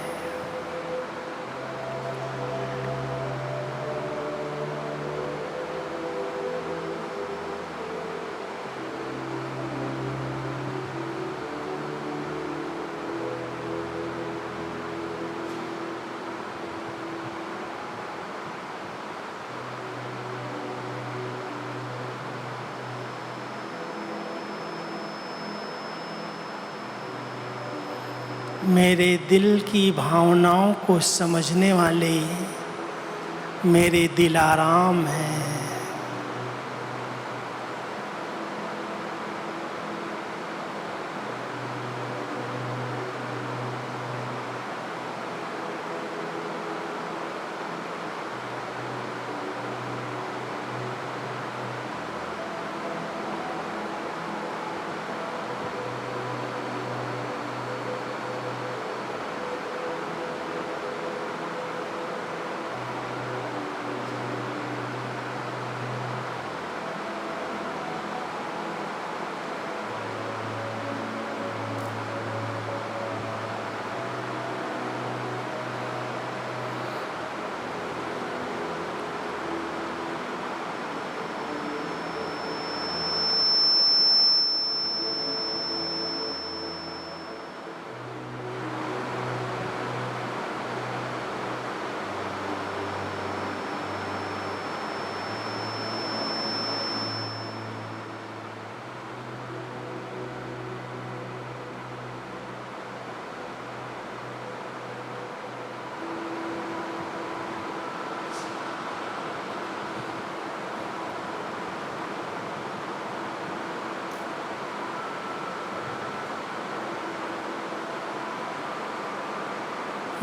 मेरे दिल की भावनाओं को समझने वाले मेरे दिलाराम हैं।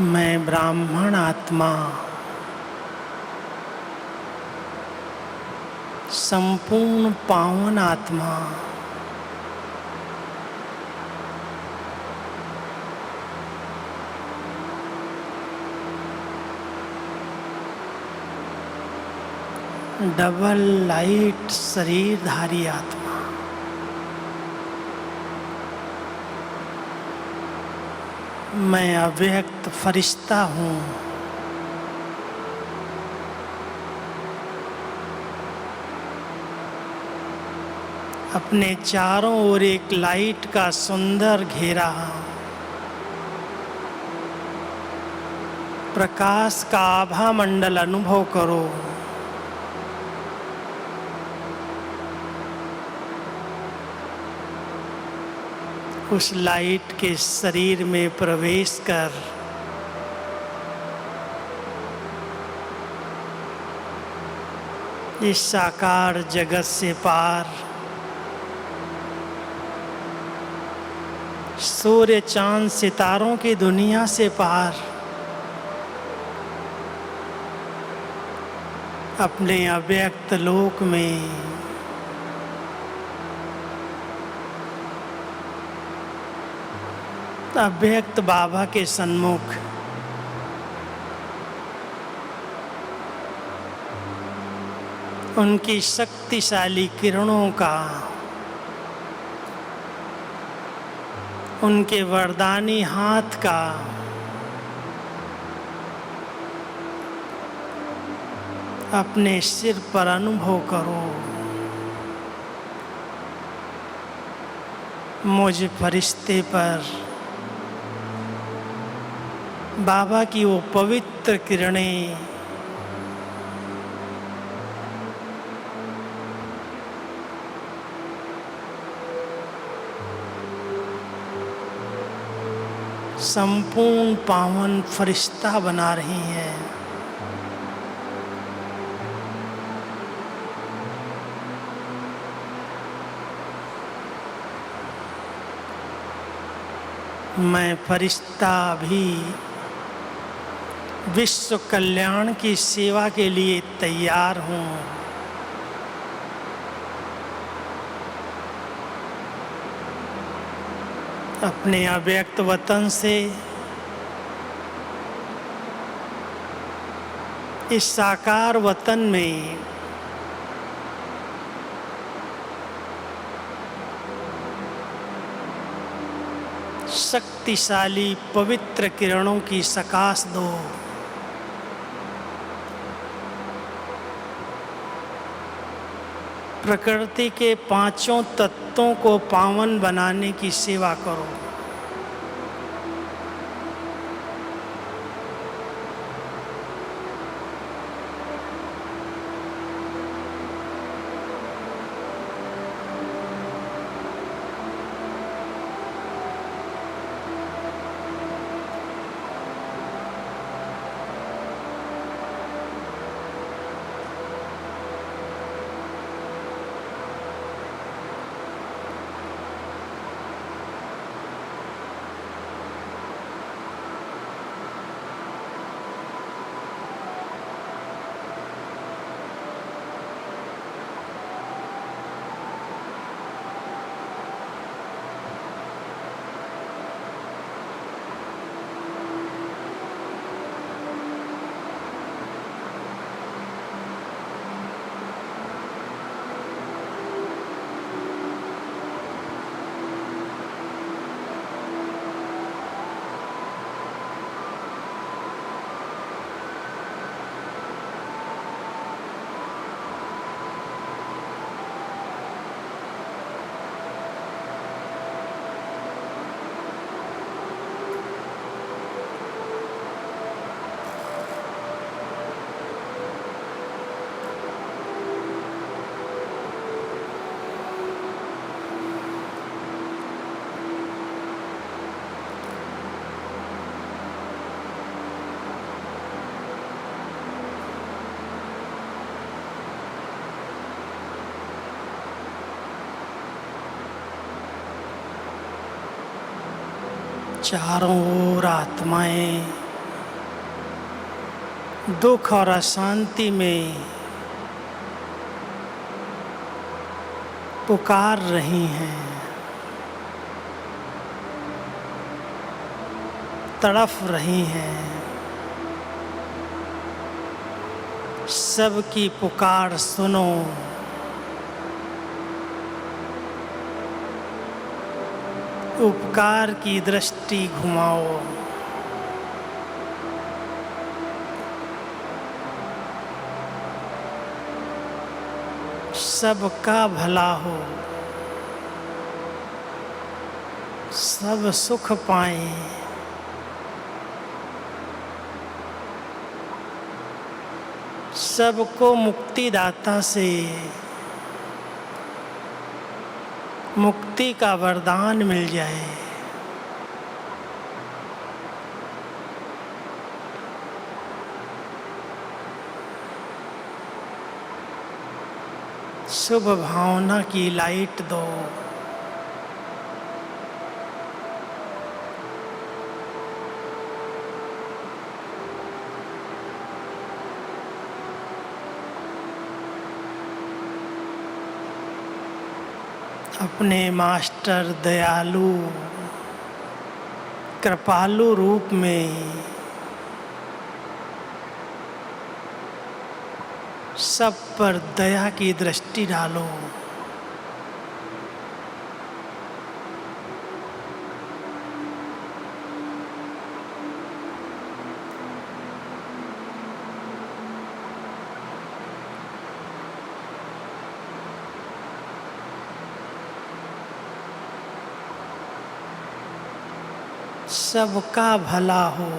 मैं ब्राह्मण आत्मा संपूर्ण पावन आत्मा डबल लाइट शरीरधारी आत्मा मैं अव्यक्त फरिश्ता हूँ। अपने चारों ओर एक लाइट का सुंदर घेरा, प्रकाश का आभा मंडल अनुभव करो। उस लाइट के शरीर में प्रवेश कर इस साकार जगत से पार सूर्य चांद सितारों की दुनिया से पार अपने अव्यक्त लोक में अव्यक्त बाबा के सन्मुख उनकी शक्तिशाली किरणों का, उनके वरदानी हाथ का अपने सिर पर अनुभव करो। मुझ फरिश्ते पर बाबा की वो पवित्र किरणें संपूर्ण पावन फरिश्ता बना रही हैं। मैं फरिश्ता भी विश्व कल्याण की सेवा के लिए तैयार हूँ। अपने अव्यक्त वतन से इस साकार वतन में शक्तिशाली पवित्र किरणों की सकाश दो। प्रकृति के पांचों तत्वों को पावन बनाने की सेवा करो। चारों ओर आत्माएं दुख और अशांति में पुकार रही हैं, तड़फ रही हैं। सबकी पुकार सुनो। उपकार की दृष्टि घुमाओ। सबका भला हो, सब सुख पाएं। सबको मुक्तिदाता से मुक्ति का वरदान मिल जाए। शुभ भावना की लाइट दो। अपने मास्टर दयालु कृपालु रूप में सब पर दया की दृष्टि डालो। सबका भला हो।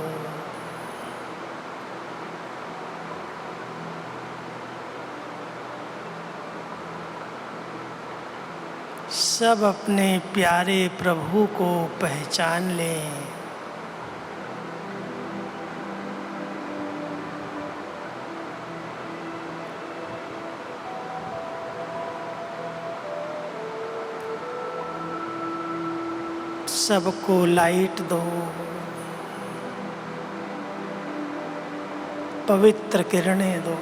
सब अपने प्यारे प्रभु को पहचान लें। सबको लाइट दो, पवित्र किरणें दो।